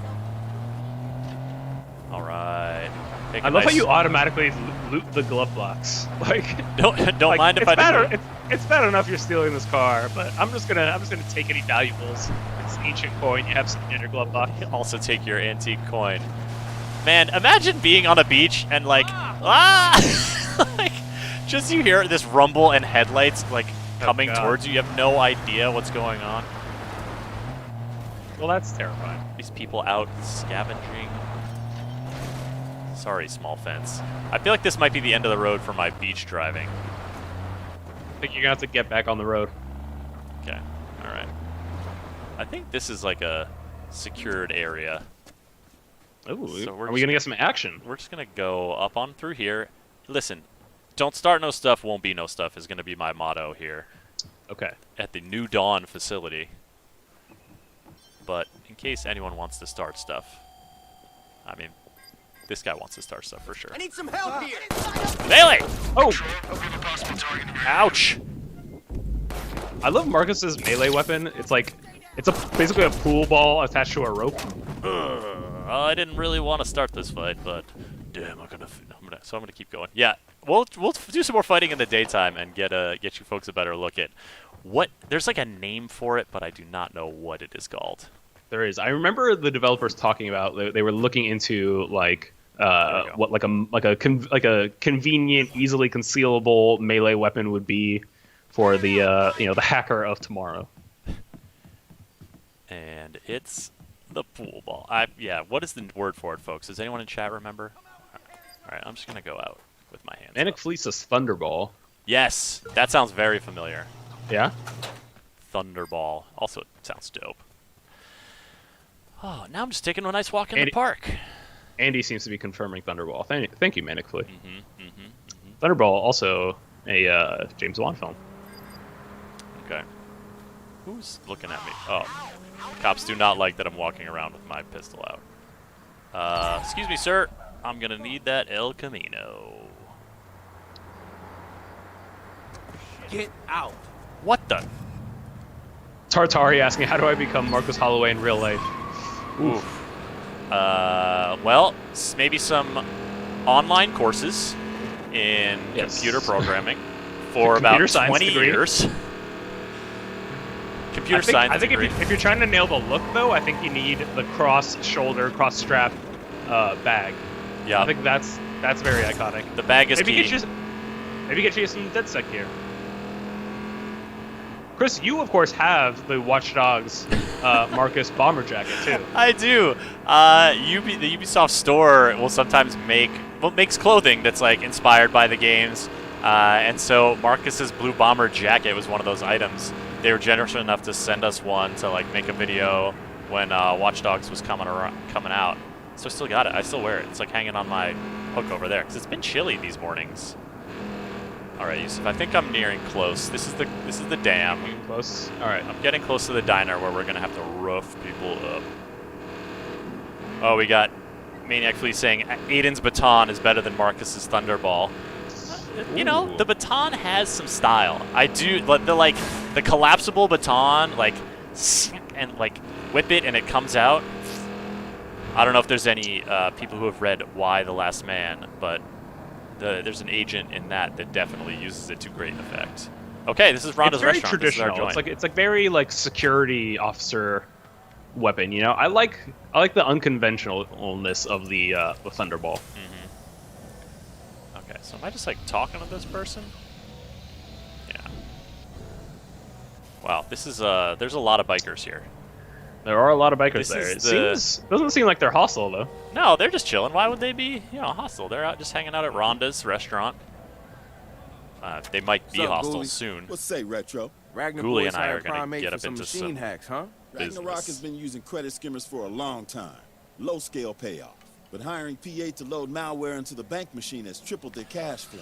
All right. I love how you automatically loot the glove box. Like, don't like, mind if it's I bad, do. it's bad enough you're stealing this car, but I'm just gonna take any valuables. It's ancient coin you have sitting in your glove box. Also take your antique coin. Man, imagine being on a beach and like, like, just you hear this rumble and headlights like coming towards you. You have no idea what's going on. Well, that's terrifying. These people out scavenging. Sorry, small fence. I feel like this might be the end of the road for my beach driving. I think you're gonna have to get back on the road. Okay, all right. I think this is like a secured area. Ooh, So are we gonna get some action? We're just gonna go up on through here. Listen, don't start no stuff, won't be no stuff is gonna be my motto here. Okay. At the New Dawn facility. But in case anyone wants to start stuff, I mean, this guy wants to start stuff for sure. I need some help here. Bailey! Oh! Ouch! I love Marcus's melee weapon. It's like, basically a pool ball attached to a rope. I didn't really want to start this fight, but damn, I'm gonna keep going. Yeah, we'll do some more fighting in the daytime and get you folks a better look at what. There's like a name for it, but I do not know what it is called. There is. I remember the developers talking about they were looking into like what like a convenient, easily concealable melee weapon would be for the the hacker of tomorrow. And it's the pool ball. Yeah. What is the word for it, folks? Does anyone in chat remember? All right, I'm just gonna go out with my hands. Manic up. Fleece's Thunderball. Yes, that sounds very familiar. Yeah. Thunderball. Also, it sounds dope. Oh, now I'm just taking a nice walk in Andy- the park. Andy seems to be confirming Thunderball. Thank you, Manic Flea. Thunderball, also a James Wan film. Okay. Who's looking at me? Oh, cops do not like that I'm walking around with my pistol out. Excuse me, sir. I'm gonna need that El Camino. Get out. What the? Tartari asking, how do I become Marcus Holloway in real life? Oof. Well, maybe some online courses in computer programming for about Computer science 20 degree. years. Computer science I think degree. if you're trying to nail the look, though, I think you need the cross-shoulder, cross-strap bag. Yeah. I think that's very iconic. The bag is maybe key. Maybe get you some DedSec gear. Chris, you of course have the Watch Dogs Marcus bomber jacket too. I do. The Ubisoft store will sometimes makes clothing that's like inspired by the games, and so Marcus's blue bomber jacket was one of those items. They were generous enough to send us one to like make a video when Watch Dogs was coming out. So I still got it. I still wear it. It's like hanging on my hook over there because it's been chilly these mornings. All right, Yusuf, I think I'm nearing close. This is the dam. Close. All right. I'm getting close to the diner where we're gonna have to roof people up. Oh, we got Maniac Flea saying Aiden's baton is better than Marcus's Thunderball. You know, the baton has some style. I do the collapsible baton, like, and like whip it and it comes out. I don't know if there's any people who have read Why the Last Man, but there's an agent in that definitely uses it to great effect. Okay, this is Rhonda's restaurant. It's very traditional. It's like very like security officer weapon. You know, I like the unconventionalness of the Thunderball. Mm-hmm. Okay, so am I just like talking to this person? Yeah. Wow, this is there's a lot of bikers here. There are a lot of bikers there. It doesn't seem like they're hostile though. No, they're just chilling. Why would they be, hostile? They're out just hanging out at Rhonda's restaurant. They might be hostile soon. What's say, Retro? Ghoulie and I are going to get up into some hacks, huh? Ragnarok has been using credit skimmers for a long time. Low-scale payoff. But hiring PA to load malware into the bank machine has tripled their cash flow.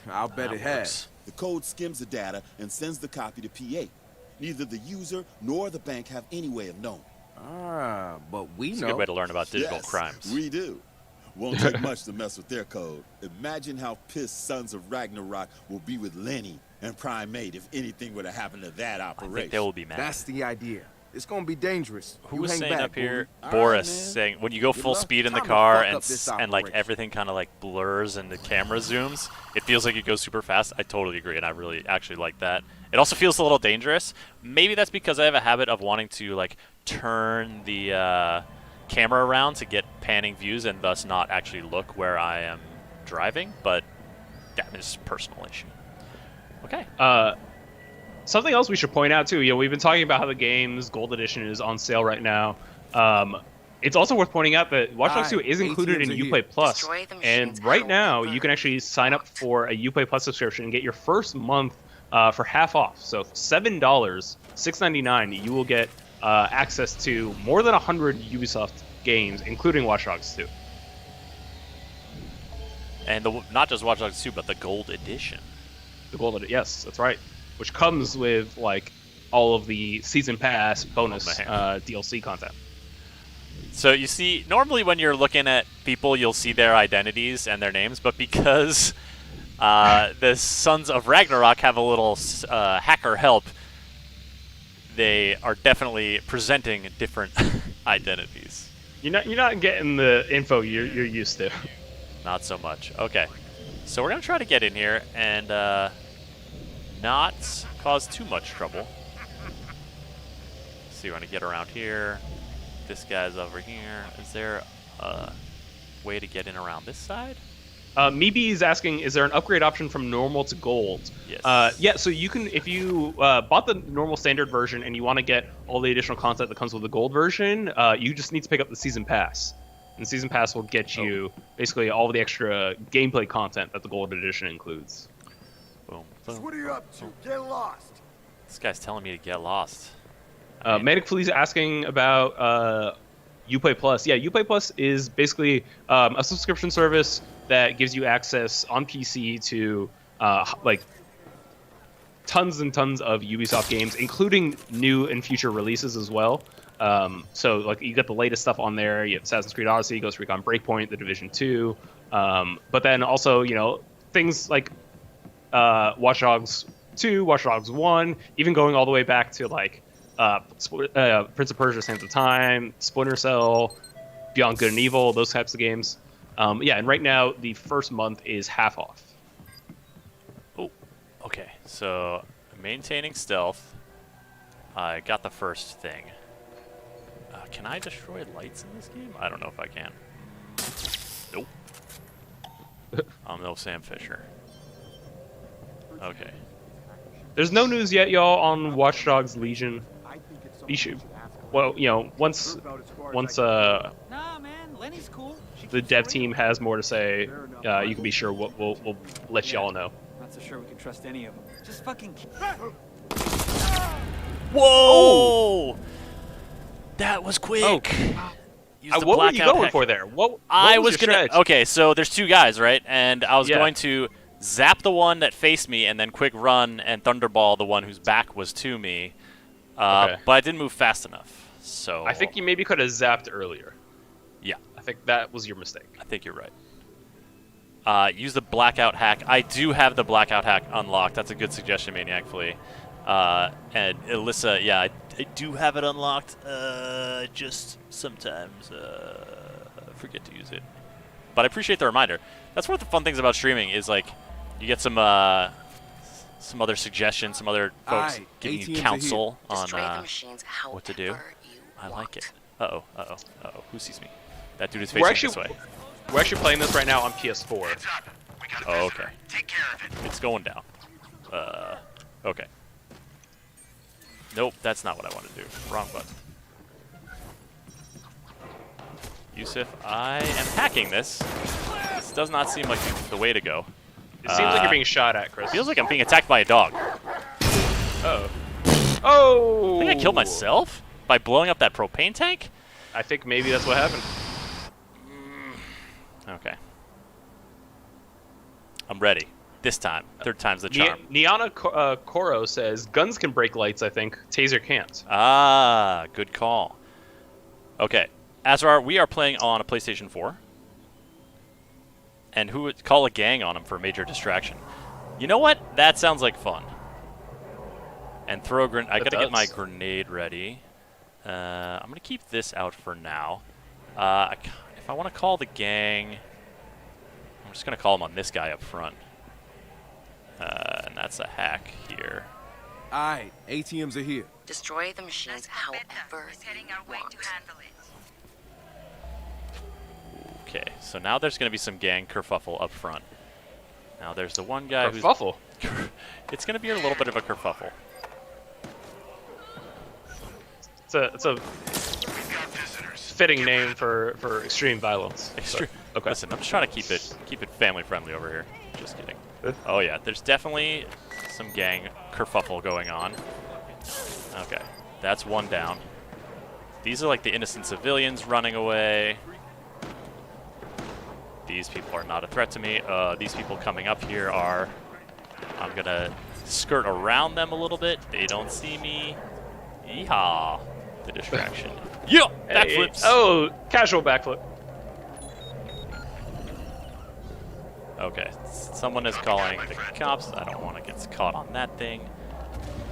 I'll bet it has. The code skims the data and sends the copy to PA. Neither the user nor the bank have any way of knowing. But we know. It's a good way to learn about digital crimes. We do. Won't take much to mess with their code. Imagine how pissed Sons of Ragnarok will be with Lenny and Primate if anything were to happen to that operation. I think they will be mad. That's the idea. It's gonna be dangerous. Who was saying back, up here? Boris, Boris saying when you go full speed in the car and like operation. everything kind of like blurs and the camera zooms, it feels like it goes super fast. I totally agree, and I really actually like that. It also feels a little dangerous. Maybe that's because I have a habit of wanting to like turn the camera around to get panning views and thus not actually look where I am driving. But that is a personal issue. Okay. Something else we should point out too, we've been talking about how the game's Gold Edition is on sale right now. It's also worth pointing out that Watch Dogs 2 is included in Uplay Plus, and right now you can actually sign up for a Uplay Plus subscription and get your first month for half off. So $7, $6.99, you will get access to more than 100 Ubisoft games, including Watch Dogs 2. And not just Watch Dogs 2, but the Gold Edition. The Gold Edition, yes, that's right. Which comes with like all of the season pass bonus DLC content. So you see, normally when you're looking at people, you'll see their identities and their names, but because the Sons of Ragnarok have a little hacker help, they are definitely presenting different identities. You're not getting the info you're used to. Not so much. Okay, so we're gonna try to get in here and not cause too much trouble. See, we're gonna get around here. This guy's over here. Is there a way to get in around this side? Meeby is asking, is there an upgrade option from normal to gold? Yes. Yeah, so you can, if you bought the normal standard version and you want to get all the additional content that comes with the gold version, you just need to pick up the season pass. And the season pass will get you basically all of the extra gameplay content that the gold edition includes. Boom. So what are you up to? Get lost. This guy's telling me to get lost. Manic Flea's asking about Uplay Plus. Yeah, Uplay Plus is basically a subscription service that gives you access on PC to like tons and tons of Ubisoft games, including new and future releases as well. So like you get the latest stuff on there. You have Assassin's Creed Odyssey, Ghost Recon Breakpoint, The Division 2, but then also things like Watch Dogs 2, Watch Dogs 1, even going all the way back to like Prince of Persia: Sands of Time, Splinter Cell, Beyond Good and Evil, those types of games. Yeah, and right now the first month is half off. Oh, okay. So maintaining stealth. I got the first thing. Can I destroy lights in this game? I don't know if I can. Nope. I'm no Sam Fisher. Okay. There's no news yet, y'all, on Watch Dogs Legion. You should, well, you know, once Nah, man, Lenny's cool. the dev team has more to say, you can be sure we'll let y'all know. Not so sure we can trust any of them. Just fucking. Whoa! That was quick. Oh. Use the What were you blackout going hack. for there? What I was was your gonna. strategy? Okay, so there's two guys, right? And I was Yeah. going to zap the one that faced me, and then quick run and thunderball the one whose back was to me. Okay. But I didn't move fast enough. So I think you maybe could have zapped earlier. Yeah, I think that was your mistake. I think you're right. Use the blackout hack. I do have the blackout hack unlocked. That's a good suggestion, Maniac Flea. And Alyssa, yeah, I do have it unlocked. Just sometimes forget to use it. But I appreciate the reminder. That's one of the fun things about streaming is like you get some other suggestions, some other folks giving you counsel on what to do. I like it. Uh-oh. Who sees me? That dude is facing this way. We're actually playing this right now on PS4. Oh, okay. Take care of it. It's going down. Okay. Nope, that's not what I want to do. Wrong button. Yusuf, I am hacking this. This does not seem like the way to go. It seems like you're being shot at, Chris. Feels like I'm being attacked by a dog. Oh. Oh! I think I killed myself by blowing up that propane tank? I think maybe that's what happened. Okay. I'm ready. This time. Third time's the charm. Niana Koro says, guns can break lights, I think. Taser can't. Ah, good call. Okay. Azrar, we are playing on a PlayStation 4. And who would call a gang on him for a major distraction? You know what? That sounds like fun. And throw a grenade. I gotta get my grenade ready. I'm gonna keep this out for now. If I want to call the gang, I'm just gonna call him on this guy up front. And that's a hack here. Alright, ATMs are here. Destroy the machines however you want. Okay, so now there's going to be some gang kerfuffle up front. Now there's the one guy who's... Kerfuffle? It's going to be a little bit of a kerfuffle. It's a fitting name for extreme violence. Okay. Listen, I'm just trying to keep it family friendly over here. Just kidding. Oh yeah, there's definitely some gang kerfuffle going on. Okay, that's one down. These are like the innocent civilians running away. These people are not a threat to me. These people coming up here are... I'm gonna skirt around them a little bit. They don't see me. Yeehaw. The distraction. Yeah! Backflips! Oh, casual backflip. Okay, someone is calling the cops. I don't want to get caught on that thing.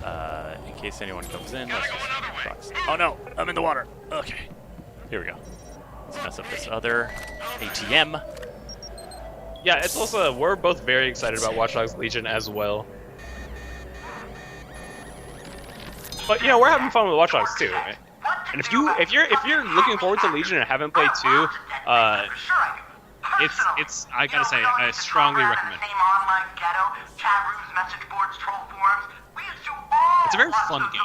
In case anyone comes in, let's just... Oh no, I'm in the water. Okay, here we go. Let's mess up this other ATM. Yeah, it's also, we're both very excited about Watch Dogs Legion as well. But you know, we're having fun with Watch Dogs too, right? And if you're looking forward to Legion and haven't played 2, it's I gotta say, I strongly recommend it. It's a very fun game.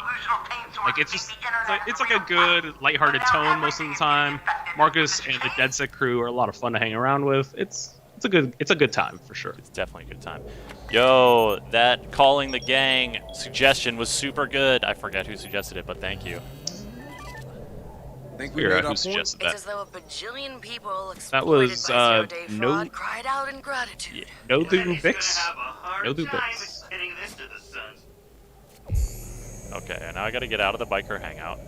Like it's like a good, lighthearted tone most of the time. Marcus and the DeadSec crew are a lot of fun to hang around with. It's a good time for sure. It's definitely a good time. Yo, that calling the gang suggestion was super good. I forget who suggested it, but thank you. Think we made who suggested that? It's as though a bajillion people That was exploited by zero-day fraud cried out in gratitude. Yeah, no do Bix. No do Bix. Okay, and now I gotta get out of the biker hangout.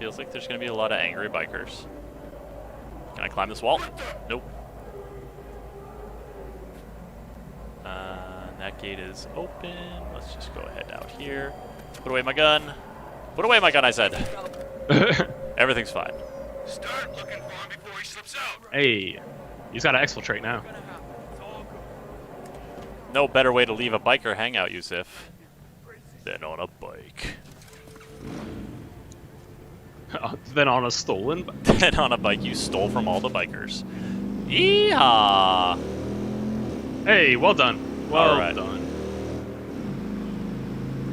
Feels like there's gonna be a lot of angry bikers. Can I climb this wall? Nope. That gate is open. Let's just go ahead out here. Put away my gun. Put away my gun, I said. Everything's fine. Start looking for him before he slips out. Hey, he's got to exfiltrate now. No better way to leave a biker hangout, Yusuf, than on a bike. Than on a stolen bike. Than on a bike you stole from all the bikers. Yeehaw! Hey, Hey, well done. Well right. done.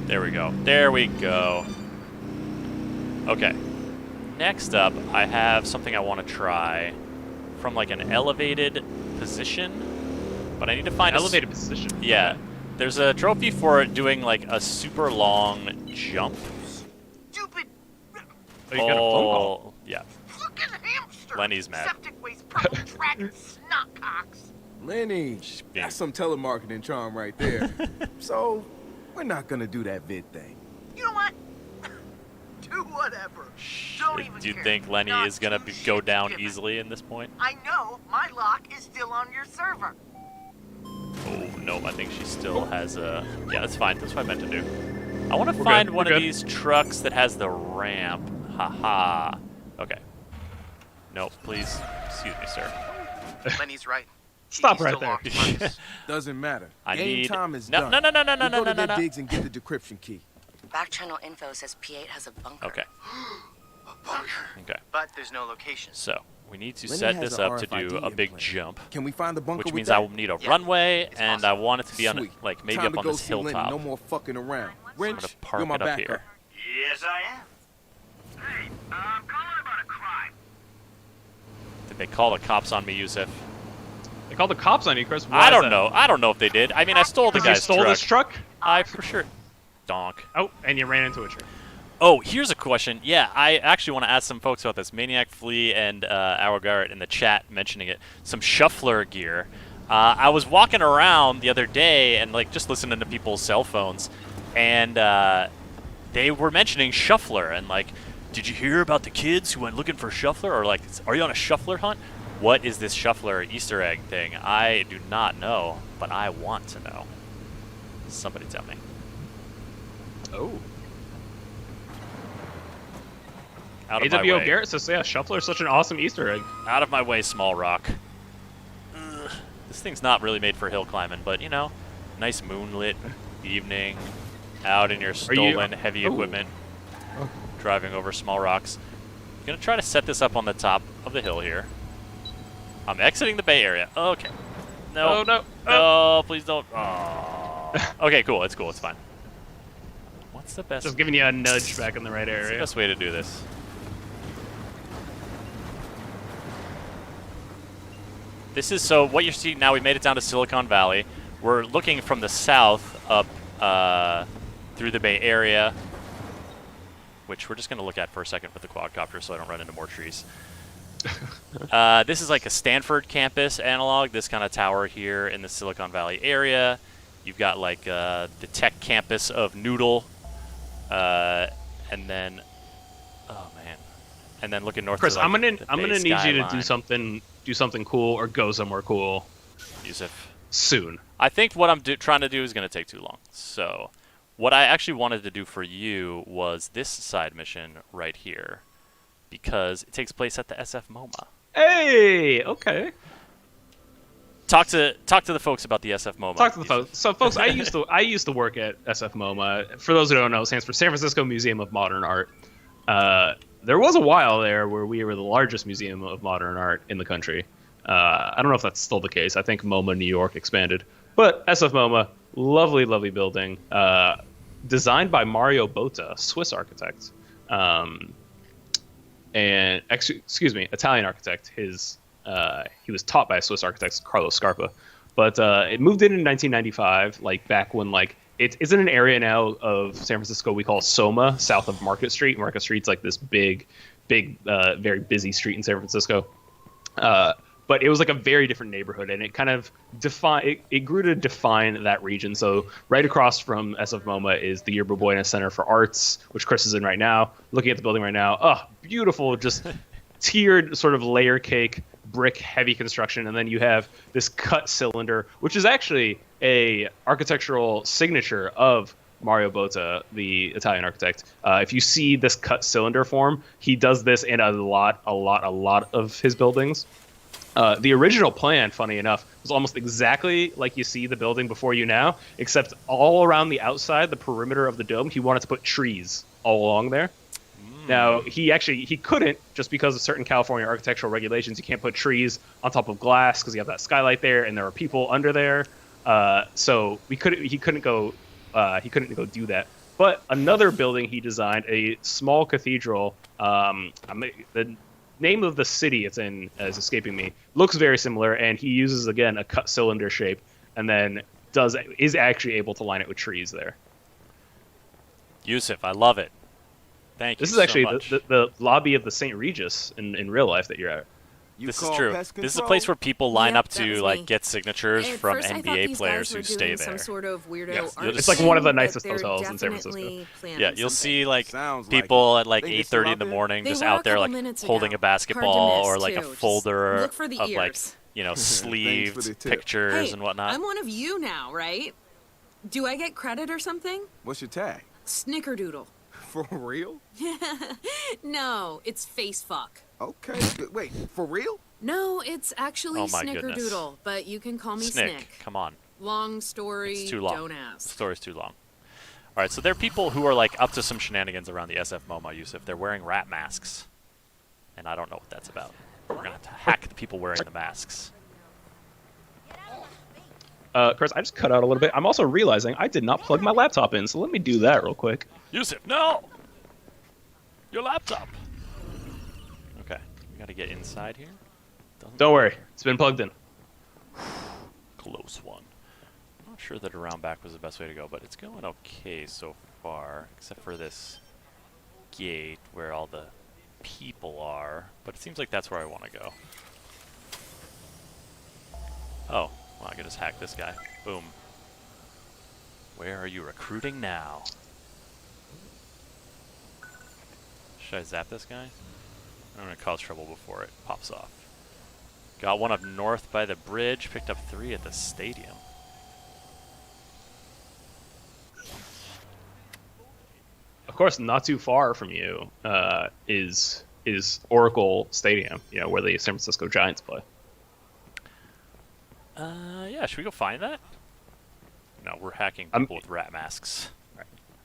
There we go. There we go. Okay. Next up, I have something I want to try from like an elevated position, but I need to find elevated position. Yeah. Okay. There's a trophy for doing like a super long jump. Stupid Oh, you got a phone call. Yeah. fucking hamster. Lenny's mad. Septic waste purple dragon snotcocks. Lenny, being- that's some telemarketing charm right there. So, we're not gonna do that vid thing. You know what? Do whatever. Don't even Do you care. think Lenny Not is gonna two go shits down given. easily in this point? I know my lock is still on your server. Oh no, I think she still has a. Yeah, that's fine. That's what I meant to do. I want to We're find good. one We're of good. these trucks that has the ramp. Haha. Okay. No, please. Excuse me, sir. Lenny's right. Stop He's right still there. locked in my- Doesn't matter. I Game need- time is No, done. no, no, no, no, no, We go no, to no, their no. digs and get the decryption key. Back channel info says P8 has a bunker. Okay. Okay. But there's no location. So we need to Lenny set has this an up to do RFID a big implant. jump, Can we find the bunker which with means that? I will need a Yeah, runway, it's and I want it to be on, Sweet. like maybe Time up to on go this see Lenny. hilltop. No more fucking around. I'm Wrench, gonna park you're my it up backup. here. Yes, I am. Hey, I'm calling about a crime. Did they call the cops on me, Yusuf? They called the cops on you, Chris. Why I is don't that? know. I don't know if they did. I mean, I stole the Because you guy's stole truck. this truck? I for sure. Donk. Oh, and you ran into a tree. Oh, here's a question. Yeah, I actually want to ask some folks about this. Maniac Flea and Our Garrett in the chat mentioning it. Some shuffler gear. I was walking around the other day and like just listening to people's cell phones, and they were mentioning shuffler and like, did you hear about the kids who went looking for shuffler? Or like, are you on a shuffler hunt? What is this shuffler Easter egg thing? I do not know, but I want to know. Somebody tell me. Oh. Out of my AWO way. Garrett says, yeah, Shuffler is such an awesome Easter egg. Out of my way, small rock. Ugh. This thing's not really made for hill climbing, but you know, nice moonlit evening, out in your stolen heavy equipment, driving over small rocks. I'm gonna try to set this up on the top of the hill here. I'm exiting the Bay Area. Okay. No. Oh, no. No, please don't. Oh. Okay, cool. It's cool. It's fine. What's the best? Just giving you a nudge back in the right What's the area. best way to do this? This is so what you're seeing now. We made it down to Silicon Valley. We're looking from the south up through the Bay Area, which we're just going to look at for a second with the quadcopter so I don't run into more trees. This is like a Stanford campus analog, this kind of tower here in the Silicon Valley area. You've got like the tech campus of Noodle, and then, oh man, and then looking north. Chris, to, like, I'm gonna the need Bay you to do skyline. something cool or go somewhere cool Yusuf. soon. I think what I'm trying to do is going to take too long. So, what I actually wanted to do for you was this side mission right here, because it takes place at the SF MoMA. Hey, okay. Talk to the folks about the SF MoMA. Talk to the folks. So, folks, I used to work at SF MoMA. For those who don't know, it stands for San Francisco Museum of Modern Art. There was a while there where we were the largest museum of modern art in the country. I don't know if that's still the case. I think MoMA New York expanded. But SF MoMA, lovely, lovely building, designed by Mario Botta, Swiss architect, and excuse me, Italian architect. He was taught by a Swiss architect, Carlo Scarpa. But it moved in 1995, like back when it's in an area now of San Francisco we call Soma, south of Market Street. Market Street's like this big, very busy street in San Francisco. But it was like a very different neighborhood, and it kind of it grew to define that region. So right across from SF MoMA is the Yerba Buena Center for Arts, which Chris is in right now. Looking at the building right now, oh, beautiful, just tiered sort of layer cake brick heavy construction, and then you have this cut cylinder, which is actually a architectural signature of Mario Botta, the Italian architect. If you see this cut cylinder form, he does this in a lot of his buildings. The original plan, funny enough, was almost exactly like you see the building before you now, except all around the outside, the perimeter of the dome, he wanted to put trees all along there. Now, he couldn't, just because of certain California architectural regulations. You can't put trees on top of glass because you have that skylight there, and there are people under there. So he couldn't go do that. But another building he designed, a small cathedral. The name of the city it's in is escaping me. Looks very similar, and he uses again a cut cylinder shape, and then is actually able to line it with trees there. Yusuf, I love it. Thank you. This is actually so much. the lobby of the St. Regis in real life that you're at. This is true. This is a place where people line up to like get signatures from NBA players who stay there. Some sort of weirdo Yes. art It's like one of the thing, nicest but they're hotels in San Francisco. definitely planning Yeah, you'll something. see like Sounds people like at like Think they're still 8:30 in the out there? morning They just were a out there couple like minutes holding ago. a basketball Hard to or miss, like a too. Just folder look for the of like ears. sleeved tip. pictures Hey, and whatnot. I'm one of you now, right? Do I get credit or something? What's your tag? Snickerdoodle. For real? No, it's face fuck. Okay. Wait, for real? No, it's actually Oh my goodness. Snickerdoodle, but you can call me Snick, come on. Long story, It's too long. don't The ask. story's too long. All right, so there are people who are like up to some shenanigans around the SF MoMA, Yusuf. They're wearing rat masks, and I don't know what that's about. We're gonna have to hack the people wearing the masks. Chris, I just cut out a little bit. I'm also realizing I did not plug my laptop in, so let me do that real quick. Yusuf, no! Your laptop. Okay, we gotta get inside here. Don't worry, it's been plugged in. Close one. I'm not sure that around back was the best way to go, but it's going okay so far, except for this gate where all the people are. But it seems like that's where I want to go. Oh, well, I can just hack this guy. Boom. Where are you recruiting now? Should I zap this guy? I'm going to cause trouble before it pops off. Got one up north by the bridge, picked up 3 at the stadium. Of course, not too far from you is Oracle Stadium, where the San Francisco Giants play. Yeah, should we go find that? No, we're hacking people with rat masks.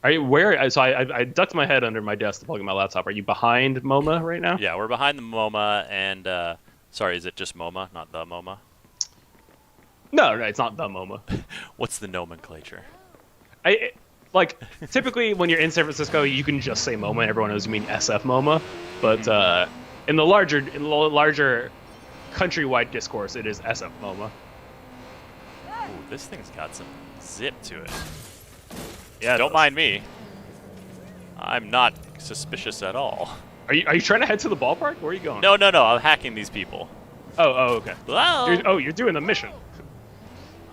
Are you where? So I ducked my head under my desk to plug in my laptop. Are you behind MoMA right now? Yeah, we're behind the MoMA, and sorry, is it just MoMA, not the MoMA? No, it's not the MoMA. What's the nomenclature? Typically when you're in San Francisco, you can just say MoMA. Everyone knows you mean SF MoMA, but in the larger countrywide discourse, it is SF MoMA. Ooh, this thing's got some zip to it. Yeah, don't mind me. I'm not suspicious at all. Are you trying to head to the ballpark? Where are you going? No, I'm hacking these people. Oh, okay. Hello? You're doing the mission.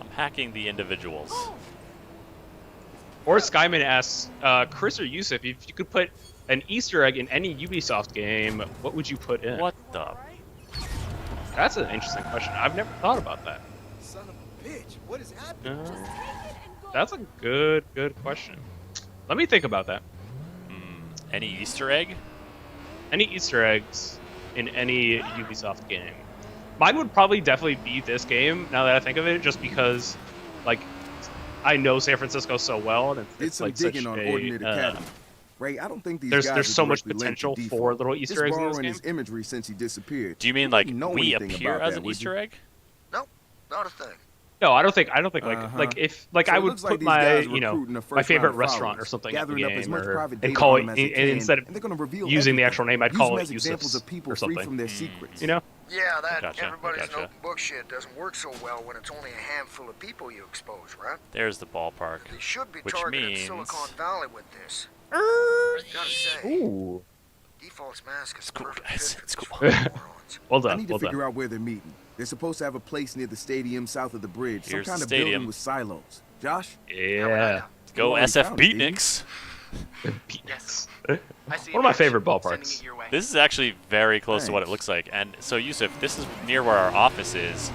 I'm hacking the individuals. Or Skyman asks, Chris or Yusuf, if you could put an Easter egg in any Ubisoft game, what would you put in? What the? That's an interesting question. I've never thought about that. Son of a bitch, what is happening? That's a good question. Let me think about that. Any Easter egg? Any Easter eggs in any Ubisoft game? Mine would probably definitely be this game, now that I think of it, just because, I know San Francisco so well, and Did it's some digging on Ordinate Academy. Ray, I don't think these guys there's so much directly linked to potential default. for little Easter eggs in this borrowing game. his imagery since he disappeared. Do you mean You like wouldn't know we anything appear about as that, an would Easter you? egg? Nope, not a thing. No, I don't think So I it would looks like put these my guys recruiting a my first favorite round of restaurant or followers, something at the gathering up as game, much private and data call on it them as they can, instead of and they're gonna reveal using the everything. actual name, I'd Use call them it as examples Yusuf's of people or free something. from their secrets. Yeah, that Gotcha, everybody's gotcha. an open book shit doesn't work so well when it's only a handful of people you expose, right? There's the ballpark, They should be which targeting means Silicon Valley with this. Gotta say, Ooh. Default's mask is cool, perfect guys. fit It's for cool. these fucking morons. Well I done. need to Well figure done. out where they're meeting. They're supposed to have a place near the stadium south of the bridge. Here's some kind the of stadium. building with silos. Josh? Yeah. Go already SF found it, Beatniks. Yes. One of my favorite Sending ballparks. it your way. This is actually very close to what it Thanks. looks like. And so, Yusuf, this is near where our office is.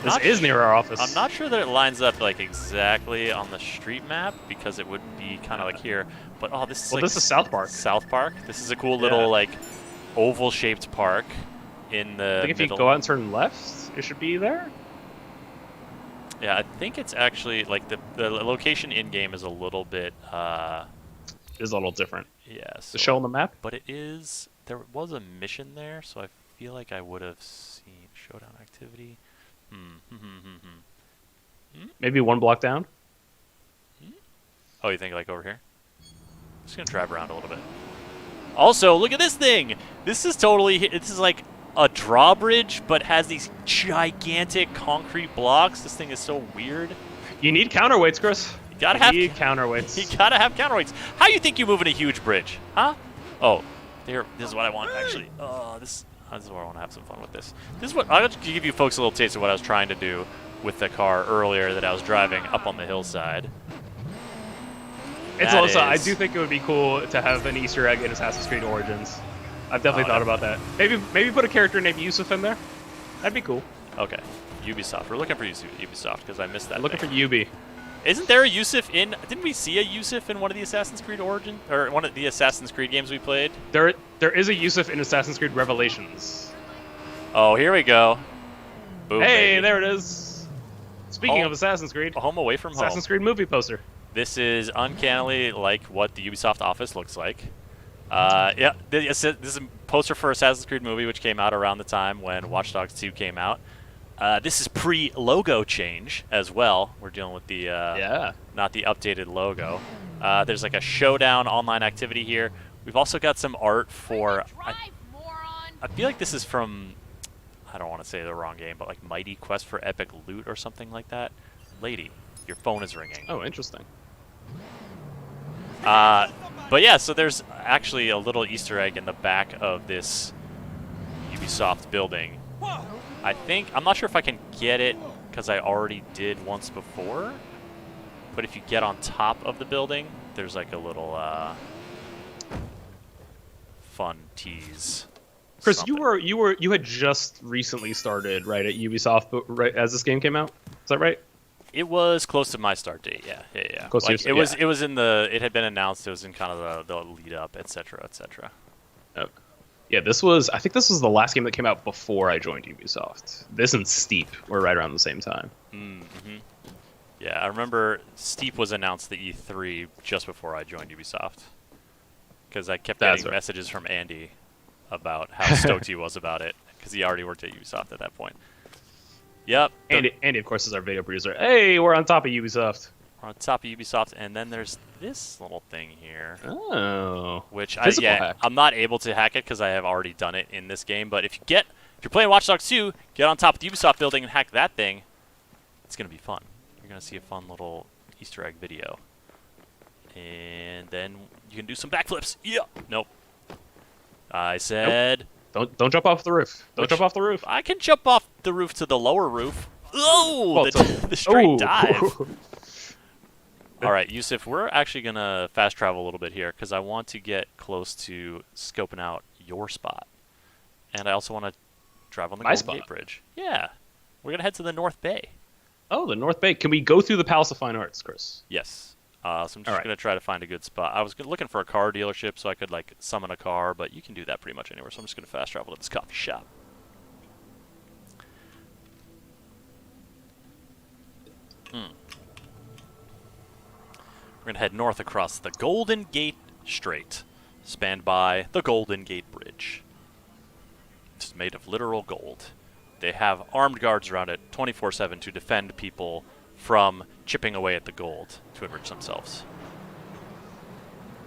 This is near our office. I'm not sure that it lines up exactly on the street map because it would be kind of like here. But oh, this is This is South Park. South Park. This is a cool little oval-shaped park in the I think if middle. you go out and turn left, it should be there. Yeah, I think it's actually the location in game is a little bit. Is a little different. Yeah. To show on the map. But it is. There was a mission there, so I feel like I would have seen showdown activity. Maybe one block down. Oh, you think like over here? I'm just gonna drive around a little bit. Also, look at this thing. This is like a drawbridge, but has these gigantic concrete blocks. This thing is so weird. You need counterweights, Chris. You need counterweights. You gotta have counterweights. How you think you move in a huge bridge, huh? Oh, here. This is what I want actually. This is where I want to have some fun with this. This is what I'll give you folks a little taste of what I was trying to do with the car earlier that I was driving up on the hillside. It's also, I do think it would be cool to have an Easter egg in Assassin's Creed Origins. I've definitely thought about that. Maybe put a character named Yusuf in there. That'd be cool. Okay, Ubisoft. We're looking for Ubisoft because I missed that. Looking for Ubi. Isn't there a Yusuf in? Didn't we see a Yusuf in one of the Assassin's Creed Origin or one of the Assassin's Creed games we played? There is a Yusuf in Assassin's Creed Revelations. Oh, here we go. Boom, hey, baby. there it is. Speaking of Assassin's Creed, Home away from home. Assassin's Creed movie poster. This is uncannily like what the Ubisoft office looks like. Yeah, this is a poster for Assassin's Creed movie, which came out around the time when Watch Dogs 2 came out. This is pre-logo change as well. We're dealing with the not the updated logo. There's like a showdown online activity here. We've also got some art for. I feel like this is from. I don't want to say the wrong game, but like Mighty Quest for Epic Loot or something like that. Lady, your phone is ringing. Oh, interesting. But yeah, so there's actually a little Easter egg in the back of this Ubisoft building. I'm not sure if I can get it because I already did once before. But if you get on top of the building, there's like a little fun tease. Chris, something. you had just recently started right at Ubisoft, but right as this game came out. Is that right? It was close to my start date. Yeah. Close like, to it was. It was in the. It had been announced. It was in kind of the lead up, etc., etc. Oh. Yeah, I think this was the last game that came out before I joined Ubisoft. This and Steep were right around the same time. Mm-hmm. Yeah, I remember Steep was announced at E3 just before I joined Ubisoft. Because I kept getting messages from Andy about how stoked he was about it, because he already worked at Ubisoft at that point. Yep. Andy, of course, is our video producer. Hey, we're on top of Ubisoft. We're on top of Ubisoft, and then there's this little thing here. Oh. Which hack. I'm not able to hack it because I have already done it in this game. But if you're playing Watch Dogs 2, get on top of the Ubisoft building and hack that thing. It's gonna be fun. You're gonna see a fun little Easter egg video, and then you can do some backflips. Yeah. Nope. I said. Nope. Don't jump off the roof. Don't jump off the roof. I can jump off the roof to the lower roof. Oh, the straight dive. All right, Yusuf, we're actually going to fast travel a little bit here because I want to get close to scoping out your spot. And I also want to drive on the Golden Gate Bridge. Yeah. We're going to head to the North Bay. Oh, the North Bay. Can we go through the Palace of Fine Arts, Chris? Yes. So I'm just going to try to find a good spot. I was looking for a car dealership so I could like summon a car, but you can do that pretty much anywhere. So I'm just going to fast travel to this coffee shop. We're going to head north across the Golden Gate Strait, spanned by the Golden Gate Bridge. It's made of literal gold. They have armed guards around it 24/7 to defend people from chipping away at the gold to enrich themselves.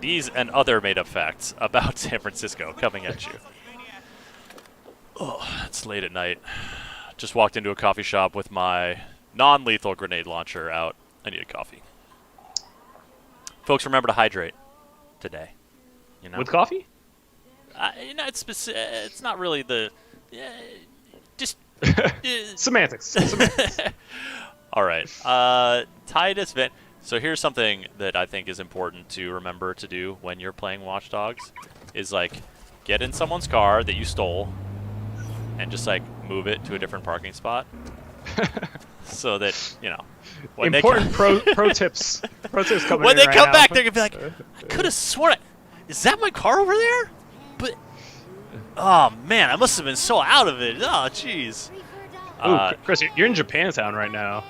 These and other made-up facts about San Francisco coming at you. Oh, it's late at night. Just walked into a coffee shop with my non-lethal grenade launcher out. I need a coffee. Folks, remember to hydrate today. You know, with coffee? It's not really the just semantics. All right, Titus Vent. So here's something that I think is important to remember to do when you're playing Watch Dogs, is like get in someone's car that you stole, and just like move it to a different parking spot, so that when important pro tips. Pro tips coming when in they come now. back, they're gonna be like, I could have sworn is that my car over there? But oh man, I must have been so out of it. Oh jeez. Chris, you're in Japantown right now.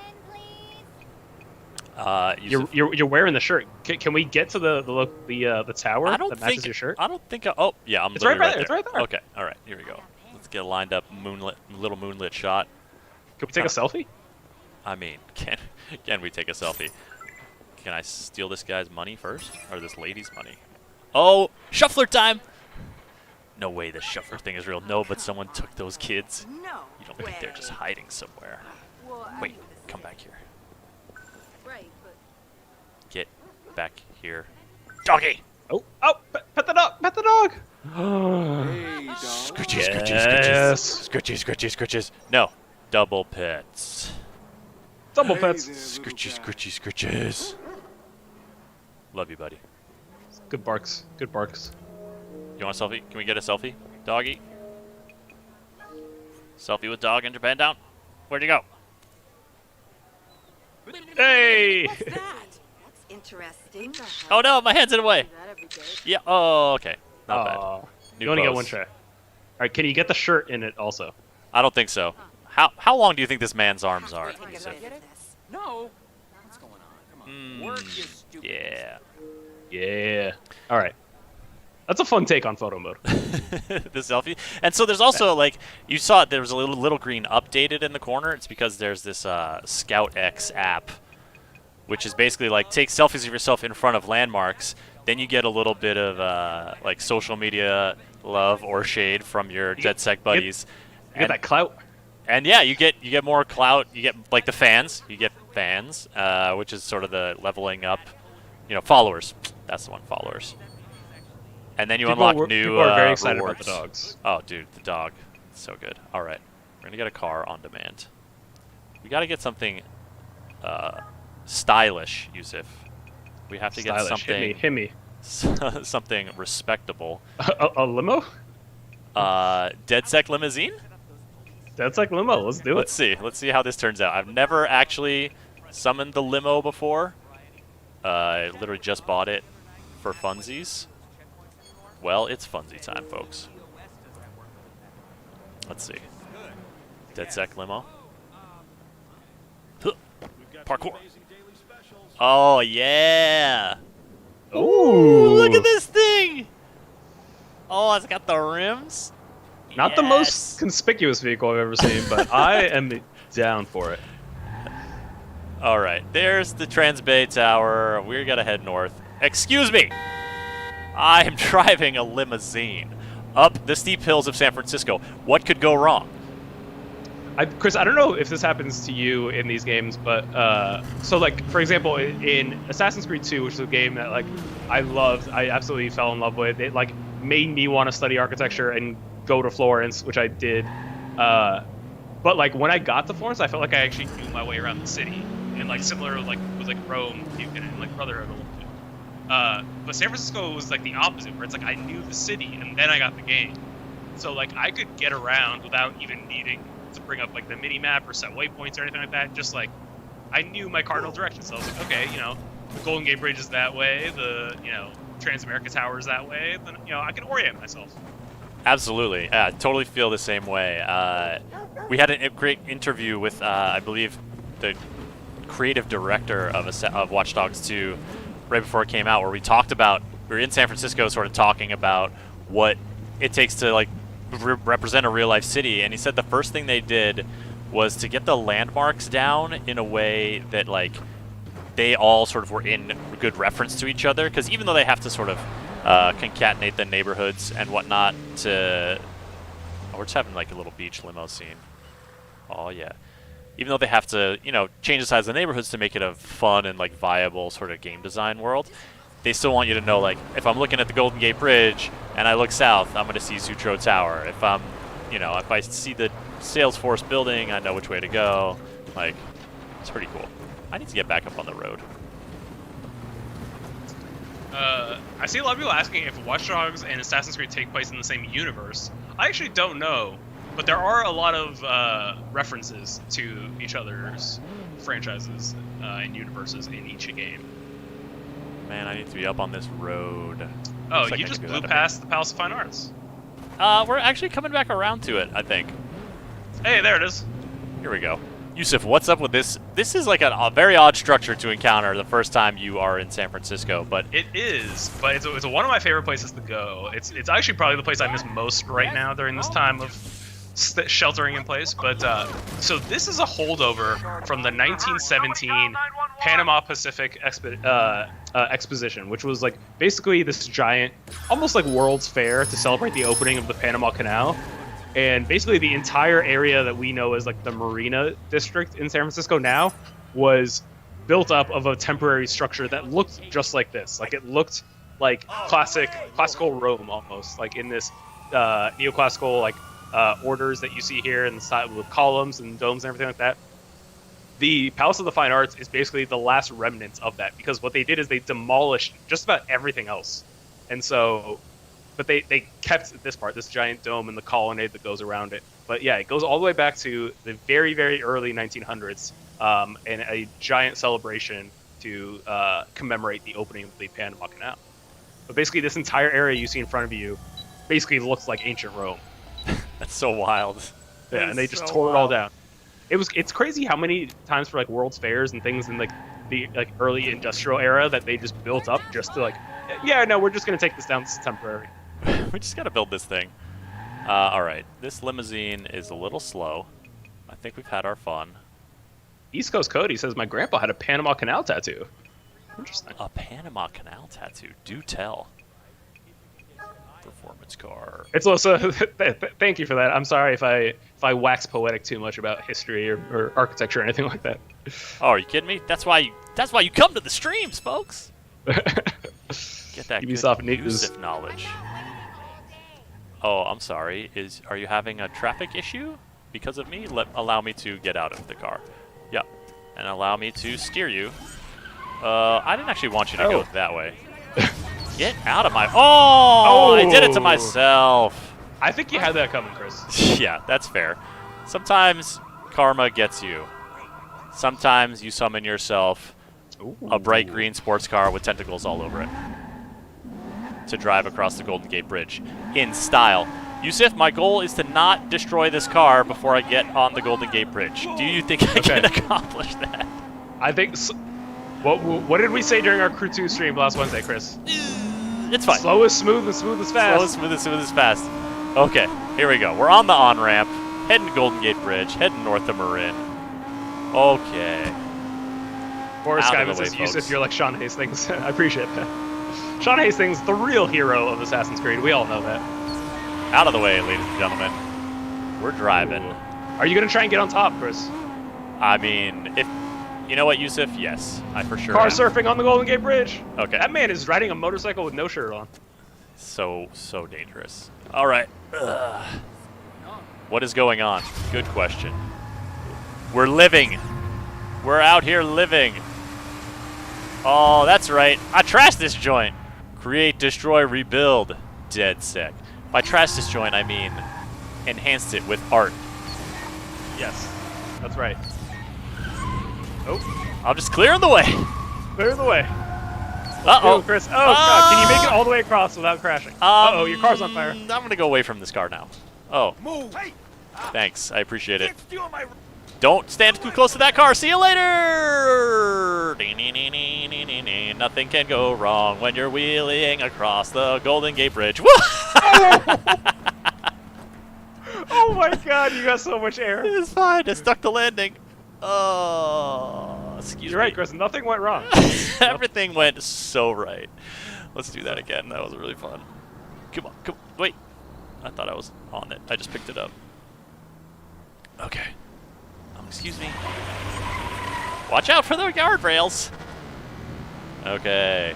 You're wearing the shirt. Can we get to the tower that matches your shirt? I don't think. Oh yeah, I'm. It's right there. It's right there. Okay, all right, here we go. Let's get a lined up little moonlit shot. Can we take a selfie? I mean, can we take a selfie? Can I steal this guy's money first? Or this lady's money? Oh, shuffler time! No way the shuffler thing is real. No, but someone took those kids. No. You don't think they're just hiding somewhere. Wait, come back here. Right, but Get back here. Doggy! Oh, pet the dog! Pet the dog! Scritchy, scritchy, scritches. Scritchy, scritchy, scritches. No. Double pets. Double pets. Scritchy, scritchy, scritches. Love you, buddy. Good barks. Good barks. You want a selfie? Can we get a selfie? Doggy? Selfie with dog and your pen down? Where'd you go? Hey! what's that? That's interesting. Oh no, my hand's in the way. Yeah, oh, okay. Not bad. You only get one try. Alright, can you get the shirt in it also? I don't think so. How long do you think this man's arms are? No. What's going on? Come on. Work, you stupid. Yeah. Yeah. Alright. That's a fun take on photo mode. The selfie. And so there's also, like, you saw there was a little green updated in the corner. It's because there's this Scout X app, which is basically like take selfies of yourself in front of landmarks. Then you get a little bit of like social media love or shade from your DedSec buddies. You get that clout. And yeah, you get more clout. You get like the fans. You get fans, which is sort of the leveling up. You know, followers. That's the one, followers. And then you unlock new people are very excited rewards. about the dogs. Oh, dude, the dog. It's so good. All right. We're going to get a car on demand. We got to get something stylish, Yusuf. We have to get something... Hit me. Something respectable. A limo? DedSec limousine? DedSec limo. Let's do it. Let's see. Let's see how this turns out. I've never actually summoned the limo before. I literally just bought it for funsies. Well, it's funsy time, folks. Let's see. DedSec limo. Parkour. Oh, yeah. Ooh, look at this thing. Oh, it's got the rims. Not the most conspicuous vehicle I've ever seen, but I am down for it. All right, there's the Transbay Tower. We're gonna head north. Excuse me. I am driving a limousine up the steep hills of San Francisco. What could go wrong? Chris, I don't know if this happens to you in these games, but so like for example, in Assassin's Creed 2, which is a game that like I loved, I absolutely fell in love with. It like made me want to study architecture and go to Florence, which I did. But like when I got to Florence, I felt like I actually knew my way around the city, and like similar like with like Rome and like Brotherhood a little bit. But San Francisco was like the opposite, where it's like I knew the city and then I got the game, so like I could get around without even needing to bring up like the mini map or set waypoints or anything like that. Just like I knew my cardinal direction, so I was like, okay, you know, the Golden Gate Bridge is that way, the Transamerica Tower is that way. Then I can orient myself. Absolutely, I totally feel the same way. We had a great interview with I believe the creative director of Watch Dogs 2 right before it came out, where we talked about, we were in San Francisco sort of talking about what it takes to like represent a real life city, and he said the first thing they did was to get the landmarks down in a way that like they all sort of were in good reference to each other, because even though they have to sort of concatenate the neighborhoods and whatnot to... Oh, we're just having like a little beach limo scene. Oh yeah. Even though they have to, change the size of the neighborhoods to make it a fun and like viable sort of game design world, they still want you to know, like, if I'm looking at the Golden Gate Bridge and I look south, I'm going to see Sutro Tower. If I'm, if I see the Salesforce building, I know which way to go. Like, it's pretty cool. I need to get back up on the road. I see a lot of people asking if Watch Dogs and Assassin's Creed take place in the same universe. I actually don't know, but there are a lot of references to each other's franchises and universes in each game. Man, I need to be up on this road. Oh, like you just blew past the Palace of Fine Arts. We're actually coming back around to it, I think. Hey, there it is. Here we go. Yusuf, what's up with this? This is like a very odd structure to encounter the first time you are in San Francisco, but... It is, but it's one of my favorite places to go. It's actually probably the place I miss most right now during this time of sheltering in place. But so this is a holdover from the 1917 Panama Pacific Exposition, which was like basically this giant, almost like World's Fair to celebrate the opening of the Panama Canal. And basically the entire area that we know as like the Marina District in San Francisco now was built up of a temporary structure that looked just like this. Like it looked like classical Rome almost, like in this neoclassical like orders that you see here in the side with columns and domes and everything like that. The Palace of the Fine Arts is basically the last remnants of that, because what they did is they demolished just about everything else. And so, but they kept this part, this giant dome and the colonnade that goes around it. But yeah, it goes all the way back to the very, very early 1900s, and a giant celebration to commemorate the opening of the Panama Canal. But basically, this entire area you see in front of you basically looks like ancient Rome. That's so wild. Yeah, and they just tore it all down. It's crazy how many times for like World's Fairs and things in like the like early industrial era that they just built up just to like, yeah, no, we're just gonna take this down. This is temporary. We just gotta build this thing. All right, this limousine is a little slow. I think we've had our fun. East Coast Cody says my grandpa had a Panama Canal tattoo. Interesting. A Panama Canal tattoo. Do tell. Performance car. It's also thank you for that. I'm sorry if I wax poetic too much about history or architecture or anything like that. Oh, are you kidding me? That's why you come to the streams, folks. Get that Ubisoft good news Ubisoft knowledge. Oh, I'm sorry. Are you having a traffic issue because of me? Allow me to get out of the car. Yep. And allow me to steer you. I didn't actually want you to go that way. Get out of my... Oh! I did it to myself. I think you had that coming, Chris. Yeah, that's fair. Sometimes karma gets you. Sometimes you summon yourself a bright green sports car with tentacles all over it to drive across the Golden Gate Bridge in style. Yusuf, my goal is to not destroy this car before I get on the Golden Gate Bridge. Do you think I can accomplish that? I think... What did we say during our Crew 2 stream last Wednesday, Chris? It's fine. Slow is smooth and smooth is fast. Slow is smooth and smooth is fast. Okay, here we go. We're on the on-ramp, heading to Golden Gate Bridge, heading north of Marin. Okay. Forrest Skyman says, Yusuf, you're like Sean Hastings. I appreciate that. Sean Hastings, the real hero of Assassin's Creed. We all know that. Out of the way, ladies and gentlemen. We're driving. Are you going to try and get on top, Chris? I mean, if... You know what, Yusuf? Yes, I for sure Car surfing on the Golden Gate Bridge. Okay. That man is riding a motorcycle with no shirt on. So dangerous. All right. What is going on? Good question. We're living. We're out here living. Oh, that's right. I trashed this joint. Create, destroy, rebuild. Dead sick. By trash this joint, I mean enhanced it with art. Yes, that's right. Oh, I'm just clearing the way. Clear the way. Uh-oh. Chris. Oh, God. Can you make it all the way across without crashing? Uh-oh, your car's on fire. I'm going to go away from this car now. Oh. Move. Hey. Thanks. I appreciate it. Don't stand too close to that car. See you later. Nothing can go wrong when you're wheeling across the Golden Gate Bridge. Oh, my God. You got so much air. It's fine. It stuck the landing. Oh, excuse me. You're right, Chris. Nothing went wrong. Everything went so right. Let's do that again. That was really fun. Come on. Wait. I thought I was on it. I just picked it up. Okay. Excuse me. Watch out for the guardrails. Okay.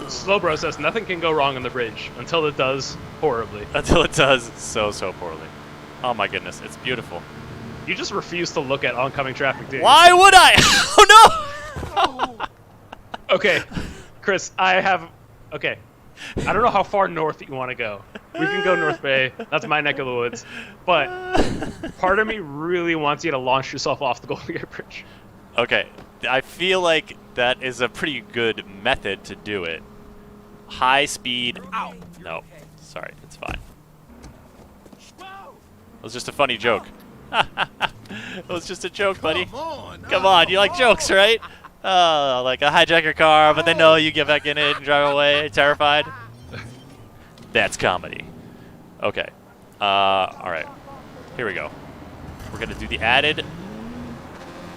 Slowbro says nothing can go wrong on the bridge until it does horribly. Until it does so poorly. Oh my goodness, it's beautiful. You just refuse to look at oncoming traffic, dude. Why would I? Oh no! Okay, Chris, okay. I don't know how far north you want to go. We can go North Bay. That's my neck of the woods. But part of me really wants you to launch yourself off the Golden Gate Bridge. Okay, I feel like that is a pretty good method to do it. High speed. Ow. No, sorry, it's fine. It was just a funny joke. It was just a joke, buddy. Come on, you like jokes, right? Like a hijack your car, but then no, you get back in it and drive away, terrified. That's comedy. Okay, All right. Here we go. We're going to do the added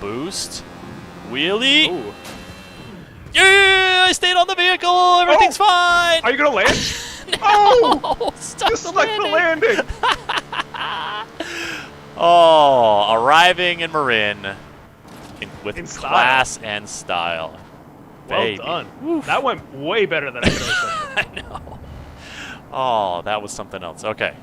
boost. Wheelie. Ooh. Yeah, I stayed on the vehicle. Everything's fine. Are you going to land? No, Oh! stuck Just the like the landing. Oh, arriving in Marin with In style. class and style. Well Baby. done. That went way better than I could have expected. I know. Oh, that was something else. Okay.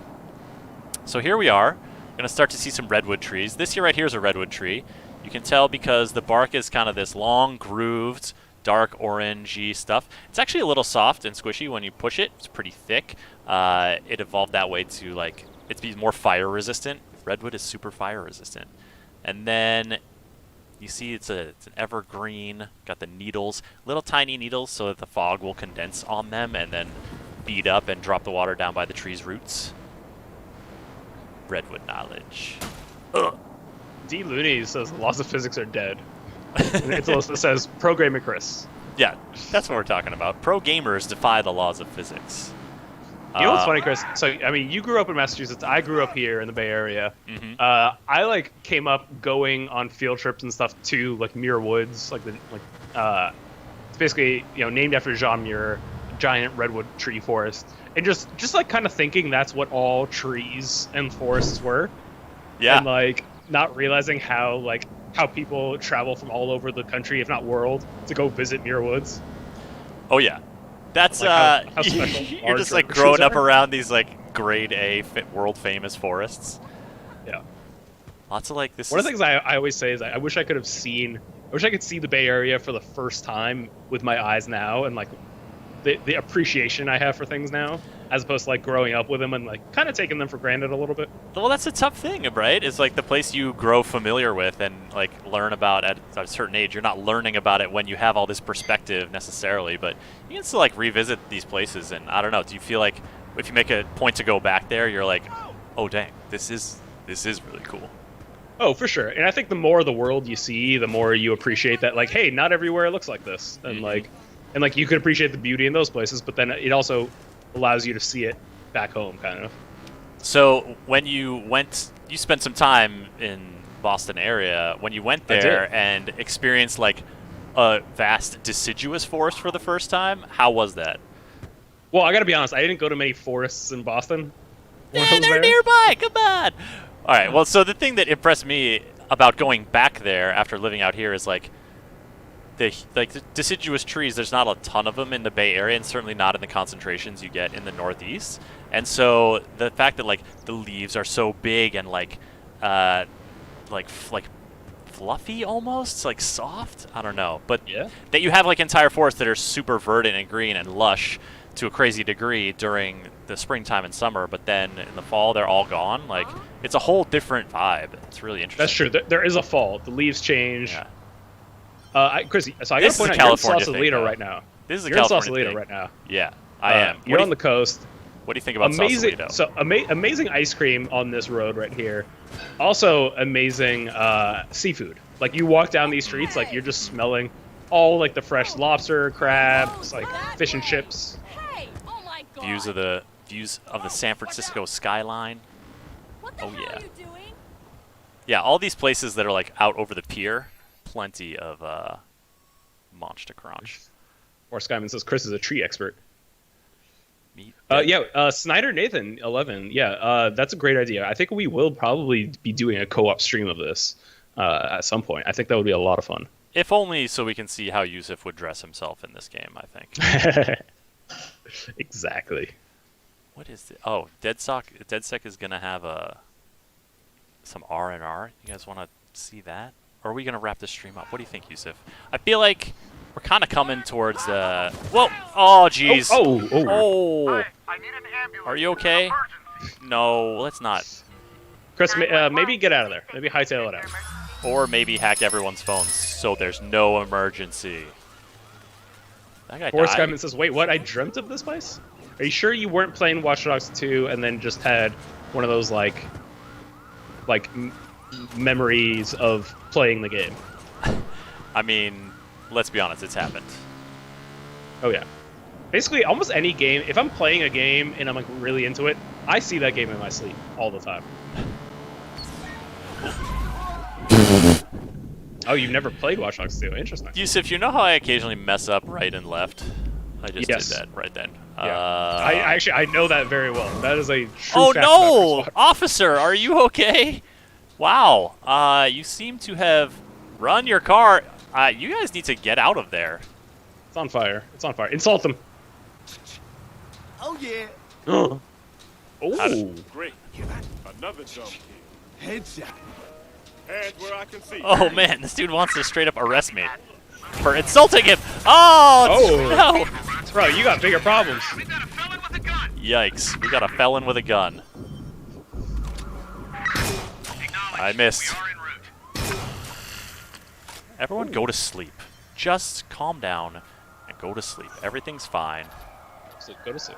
So here we are. Going to start to see some redwood trees. This here right here is a redwood tree. You can tell because the bark is kind of this long, grooved, dark orangey stuff. It's actually a little soft and squishy when you push it. It's pretty thick. It evolved that way to like it's be more fire resistant. Redwood is super fire resistant. And then you see it's an evergreen. Got the needles, little tiny needles, so that the fog will condense on them and then bead up and drop the water down by the tree's roots. Redwood knowledge. Ugh. D. Looney says laws of physics are dead. And it's also says pro gamer Chris. Yeah, that's what we're talking about. Pro gamers defy the laws of physics. You know what's funny, Chris? So, I mean, you grew up in Massachusetts. I grew up here in the Bay Area. Mm-hmm. I like came up going on field trips and stuff to like Muir Woods, it's basically named after John Muir, giant redwood tree forest, and just like kind of thinking that's what all trees and forests were. Yeah. And like not realizing how people travel from all over the country, if not world, to go visit Muir Woods. Oh yeah. That's how special you're our just like trees growing up are. around these like grade A world famous forests. Yeah. Lots of like this. One of the things I always say is I wish I could see the Bay Area for the first time with my eyes now, and like the appreciation I have for things now, as opposed to like growing up with them and like kind of taking them for granted a little bit. Well, that's a tough thing, right? It's like the place you grow familiar with and like learn about at a certain age. You're not learning about it when you have all this perspective necessarily, but you can still like revisit these places. And I don't know, do you feel like if you make a point to go back there, you're like, oh dang, this is really cool. Oh, for sure. And I think the more of the world you see, the more you appreciate that, like, hey, not everywhere looks like this. And like you could appreciate the beauty in those places, but then it also allows you to see it back home, kind of. So when you spent some time in Boston area. When you went there and experienced like a vast deciduous forest for the first time, how was that? Well, I gotta be honest, I didn't go to many forests in Boston. Yeah, they're nearby. Come on. All right. Well, so the thing that impressed me about going back there after living out here is like the deciduous trees. There's not a ton of them in the Bay Area, and certainly not in the concentrations you get in the Northeast. And so the fact that like the leaves are so big and like fluffy almost, like soft. I don't know, but that you have like entire forests that are super verdant and green and lush to a crazy degree during the springtime and summer, but then in the fall they're all gone. Like it's a whole different vibe. It's really interesting. That's true. There is a fall. The leaves change. Yeah. Chris, so I gotta point out, you're in Sausalito right now. This is a you're in California Sausalito thing. right now. Yeah, I am. You're on the coast. What do you think about amazing, Sausalito? So amazing ice cream on this road right here. Also amazing seafood. Like you walk down these streets, like you're just smelling all like the fresh lobster, crabs, like fish and chips. Views of the San Francisco skyline. Oh yeah. Yeah, all these places that are like out over the pier, plenty of monster crunch. Or Skyman says Chris is a tree expert. Snyder Nathan 11. Yeah, that's a great idea. I think we will probably be doing a co-op stream of this at some point. I think that would be a lot of fun. If only so we can see how Yusuf would dress himself in this game, I think. Exactly. What is it? Oh, DeadSec is gonna have some R&R. You guys want to see that? Or are we gonna wrap this stream up? What do you think, Yusuf? I feel like we're kind of coming towards whoa! Oh, jeez. Oh. Are you okay? No, let's not. Chris, maybe get out of there. Maybe hightail it out. Or maybe hack everyone's phones so there's no emergency. That guy Forrest died. Skyman says, wait, what? I dreamt of this place? Are you sure you weren't playing Watch Dogs 2 and then just had one of those, memories of playing the game? I mean, let's be honest, it's happened. Oh, yeah. Basically, almost any game, if I'm playing a game and I'm, like, really into it, I see that game in my sleep all the time. Oh, you've never played Watch Dogs 2? Interesting. Yusuf, you know how I occasionally mess up right and left? I just Yes. did that right then. Yeah. I know that very well. That is a true Oh fact no! about Officer, are you okay? Wow. You seem to have run your car. You guys need to get out of there. It's on fire. It's on fire. Insult them. Oh yeah. Oh. Great. Another dumb kid. Headshot. Hands where I can see. Oh man, this dude wants to straight up arrest me for insulting him. Oh, no. Bro, you got bigger problems. Yikes, we got a felon with a gun. I missed. Everyone go to sleep. Just calm down and go to sleep. Everything's fine. So go to sleep.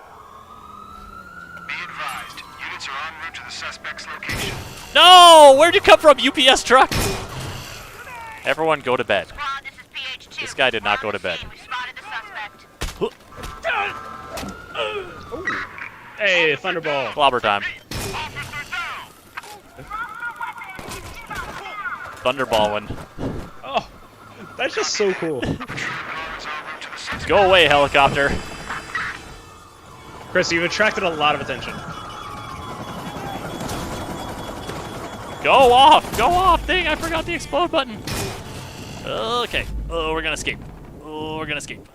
Be advised, units are en route to the suspect's location. No! Where'd you come from, UPS truck? Everyone go to bed. This guy did not go to bed. Hey, Thunderball. Clobber time. Thunderballing. Oh, that's just so cool. Go away, helicopter. Chris, you've attracted a lot of attention. Go off! Go off! Dang, I forgot the explode button. Okay. Oh, we're gonna escape. Oh, we're gonna escape.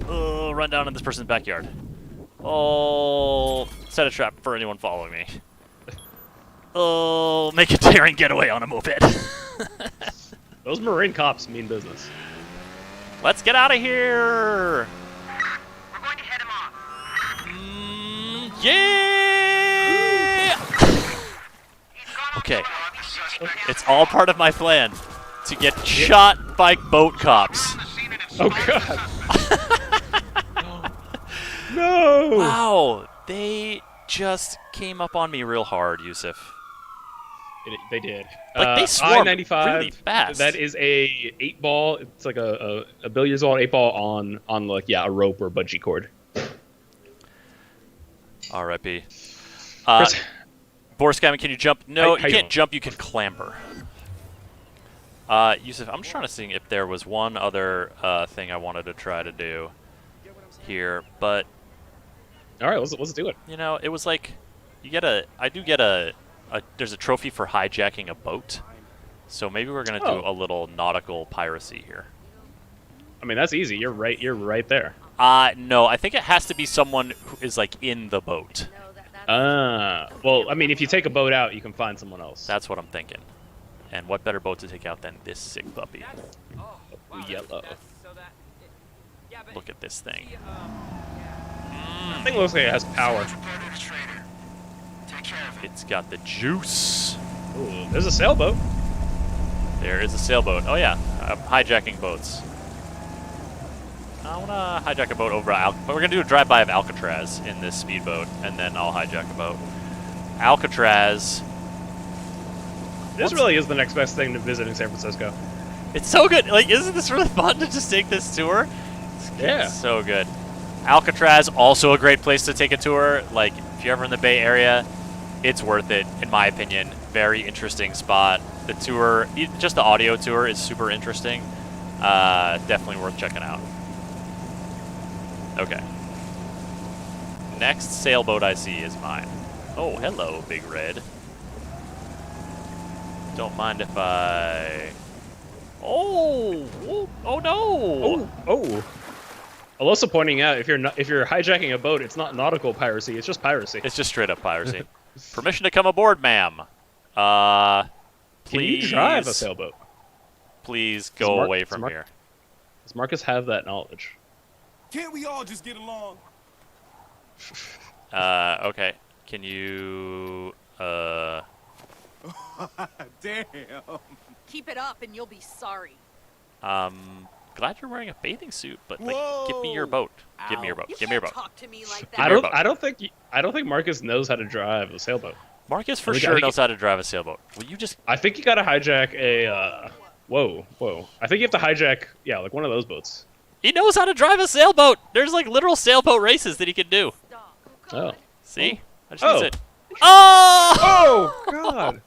Oh, run down in this person's backyard. Oh, set a trap for anyone following me. Oh, make a daring getaway on a moped. Those Marine cops mean business. Let's get out of here! We're going to head him off. Yeah! Okay. It's all part of my plan to get shot by boat cops. Oh god. No! Wow, they just came up on me real hard, Yusuf. They did. Like, they swarmed I-95, really fast. That is a 8-ball. It's like a billiards ball, 8-ball on like a rope or bungee cord. R.I.P. Chris, Boris Gammon, can you jump? No, how you you can't jump. You can clamber. Yusuf, I'm just trying to see if there was one other thing I wanted to try to do here, but all right, let's do it. you know, it was like I do get there's a trophy for hijacking a boat, so maybe we're gonna do a little nautical piracy here. I mean, that's easy. You're right there. No, I think it has to be someone who is like in the boat. Well, I mean, if you take a boat out, you can find someone else. That's what I'm thinking. And what better boat to take out than this sick puppy? Yellow. Look at this thing. That thing looks like it has power. It's got the juice. Ooh, there's a sailboat. There is a sailboat. Oh yeah, hijacking boats. I want to hijack a boat over but we're going to do a drive-by of Alcatraz in this speedboat, and then I'll hijack a boat. Alcatraz. This really is the next best thing to visiting San Francisco. It's so good. Like, isn't this really fun to just take this tour? Yeah. It's so good. Alcatraz, also a great place to take a tour. Like, if you're ever in the Bay Area, it's worth it, in my opinion. Very interesting spot. The tour, just the audio tour, is super interesting. Definitely worth checking out. Okay. Next sailboat I see is mine. Oh, hello, Big Red. Don't mind if I... Oh! Oh no! Oh! Alyssa pointing out, if you're hijacking a boat, it's not nautical piracy. It's just piracy. It's just straight up piracy. Permission to come aboard, ma'am. Can you drive a sailboat? Please go away from here. Does Marcus have that knowledge? Can't we all just get along? Okay. Can you, Damn. Keep it up and you'll be sorry. glad you're wearing a bathing suit, but like, give me your boat. Give me your boat. Give me your boat. Talk to me like that. I don't think Marcus knows how to drive a sailboat. Marcus for sure knows how to drive a sailboat. Will you just... I think you gotta hijack a, whoa. I think you have to hijack, like one of those boats. He knows how to drive a sailboat! There's like literal sailboat races that he can do. Oh. See? I just need to... Oh! Oh, God.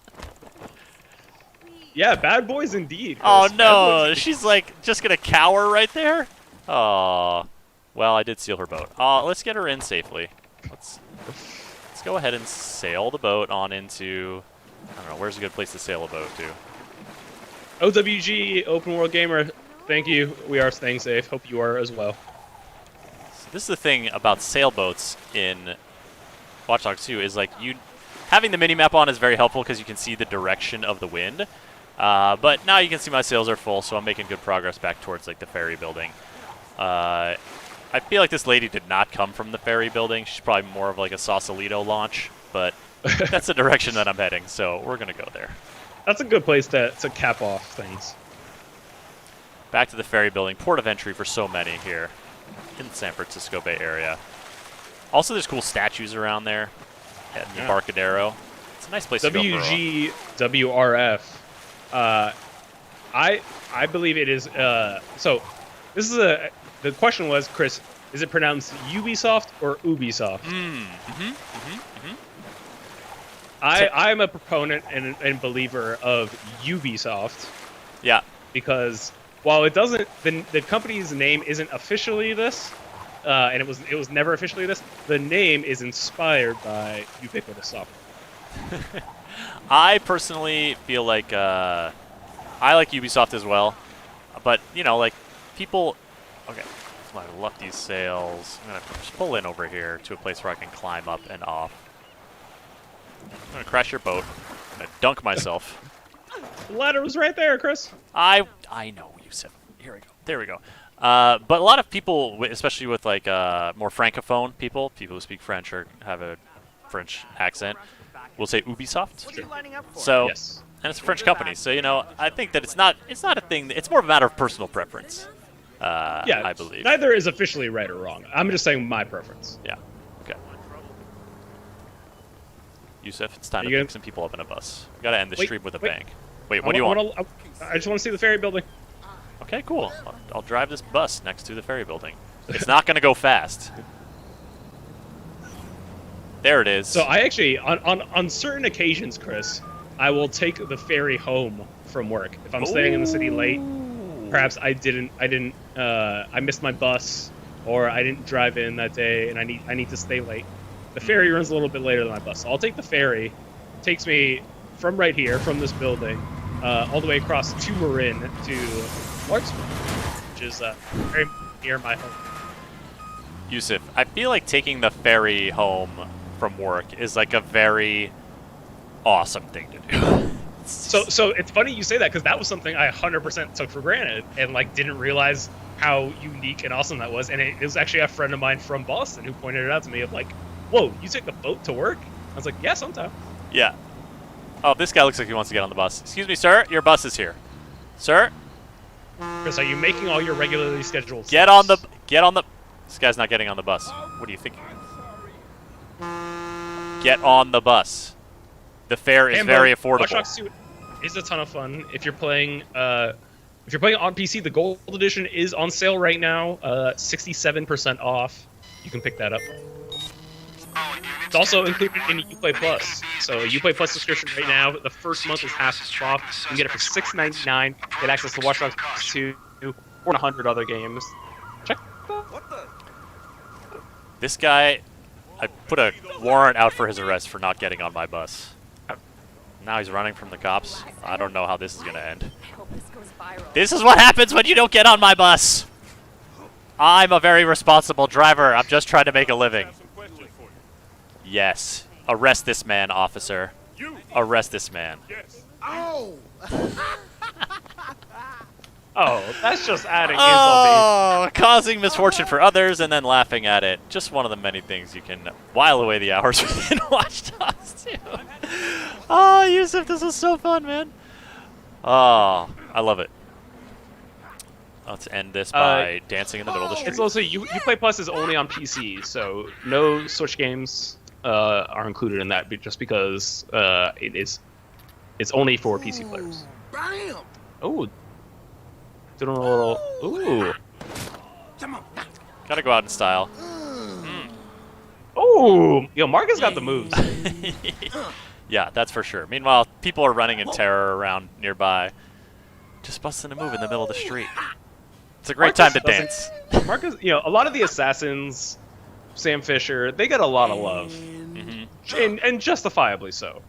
Yeah, bad boys indeed. Chris. Oh, Bad no. boys. She's, like, just going to cower right there? Oh. Well, I did steal her boat. Let's get her in safely. Let's go ahead and sail the boat on into... I don't know, where's a good place to sail a boat to? OWG, Open World Gamer, thank you. We are staying safe. Hope you are as well. So this is the thing about sailboats in Watch Dogs 2 is, like, having the mini-map on is very helpful because you can see the direction of the wind. But now you can see my sails are full, so I'm making good progress back towards, like, the ferry building. I feel like this lady did not come from the ferry building. She's probably more of, like, a Sausalito launch, but that's the direction that I'm heading, so we're going to go there. That's a good place to cap off things. Back to the ferry building. Port of entry for so many here in the San Francisco Bay Area. Also, there's cool statues around there at the Embarcadero. It's a nice place to go for a walk. WGWRF. I believe it is. So this is the question was, Chris, is it pronounced Ubisoft or Ubisoft? I'm a proponent and believer of Ubisoft. Yeah. Because while it doesn't, the company's name isn't officially this, and it was never officially this. The name is inspired by ubiquitous software. I personally feel like I like Ubisoft as well, but you know, like people. Okay, so I left these sails. I'm gonna just pull in over here to a place where I can climb up and off. I'm gonna crash your boat. I'm gonna dunk myself. The ladder was right there, Chris. I know, Yusuf. Here we go. There we go. But a lot of people, especially with like more francophone people who speak French or have a French accent, will say Ubisoft. So, yes. And it's a French company, so you know, I think that it's not a thing. It's more of a matter of personal preference. Yeah, I believe. Neither is officially right or wrong. I'm just saying my preference. Yeah. Okay. Yusuf, it's time to pick some people up in a bus. We gotta end the stream with a bang. Wait, what do you want? I just want to see the ferry building. Okay, cool. I'll drive this bus next to the ferry building. It's not gonna go fast. There it is. So I actually, on certain occasions, Chris, I will take the ferry home from work. If I'm staying in the city late, perhaps I missed my bus, or I didn't drive in that day, and I need to stay late. The ferry runs a little bit later than my bus, so I'll take the ferry. It takes me from right here, from this building, all the way across to Marin to Clarksville, which is very near my home. Yusuf, I feel like taking the ferry home from work is like a very awesome thing to do. So it's funny you say that, because that was something I 100% took for granted and like didn't realize how unique and awesome that was. And it was actually a friend of mine from Boston who pointed it out to me of like, whoa, you take the boat to work? I was like, yeah, sometimes. Yeah. Oh, this guy looks like he wants to get on the bus. Excuse me, sir, your bus is here. Sir? Chris, are you making all your regularly scheduled Get on the... This guy's not getting on the bus. What do you think? Get on the bus. The fare is very affordable. Watch Dogs 2 is a ton of fun. If you're playing on PC, the Gold Edition is on sale right now, 67% off. You can pick that up. It's also included in Uplay Plus. So Uplay Plus subscription right now, the first month is half off. You can get it for $6.99. Get access to Watch Dogs 2 or 100 other games. Check that. This guy, I put a warrant out for his arrest for not getting on my bus. Now he's running from the cops. I don't know how this is going to end. This is what happens when you don't get on my bus. I'm a very responsible driver. I'm just trying to make a living. Yes. Arrest this man, officer. Arrest this man. Oh! Oh, that's just adding insult Oh, causing misfortune for others and then laughing at it. Just one of the many things you can while away the hours within Watch Dogs 2. Oh, Yusuf, this is so fun, man. Oh, I love it. Let's end this by dancing in the middle of the street. It's also, Uplay Plus is only on PC, so no Switch games are included in that, just because it's only for PC players. Bam! Oh. Doing a little. Ooh. Gotta go out in style. Ooh, yo, Marcus got the moves. Yeah, that's for sure. Meanwhile, people are running in terror around nearby. Just busting a move in the middle of the street. It's a great time to dance. Marcus, you know, a lot of the assassins, Sam Fisher, they get a lot of love. And justifiably so.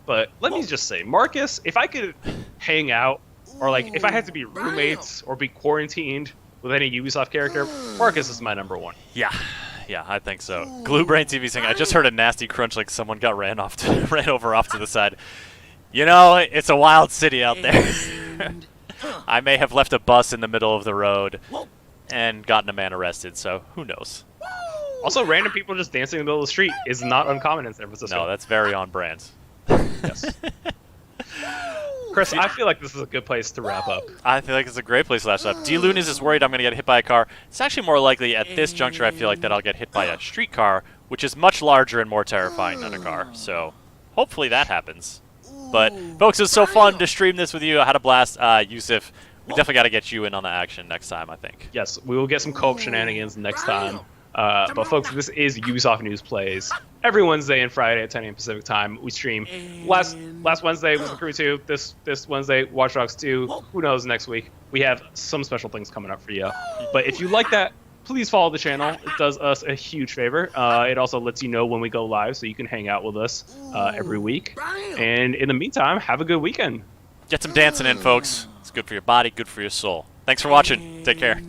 But let me just say, Marcus, if I could hang out, or like if I had to be roommates or be quarantined with any Ubisoft character, Marcus is my number one. Yeah, I think so. Gluebrain TV saying, I just heard a nasty crunch like someone got ran over off to the side. You know, it's a wild city out there. I may have left a bus in the middle of the road and gotten a man arrested, so who knows? Also, random people just dancing in the middle of the street is not uncommon in San Francisco. No, that's very on brand. Yes. Chris, I feel like this is a good place to wrap up. I feel like it's a great place to wrap up. D. Loonies is worried I'm going to get hit by a car. It's actually more likely at this juncture I feel like that I'll get hit by a streetcar, which is much larger and more terrifying than a car. So hopefully that happens. But folks, it was so fun to stream this with you. I had a blast. Yusuf, we definitely got to get you in on the action next time, I think. Yes, we will get some co-op shenanigans next time. But folks, this is Ubisoft News Plays. Every Wednesday and Friday at 10 a.m. Pacific time, we stream. Last Wednesday was The Crew 2. This Wednesday, Watch Dogs 2. Who knows next week? We have some special things coming up for you. But if you like that, please follow the channel. It does us a huge favor. It also lets you know when we go live, so you can hang out with us every week. And in the meantime, have a good weekend. Get some dancing in, folks. It's good for your body, good for your soul. Thanks for watching. Take care.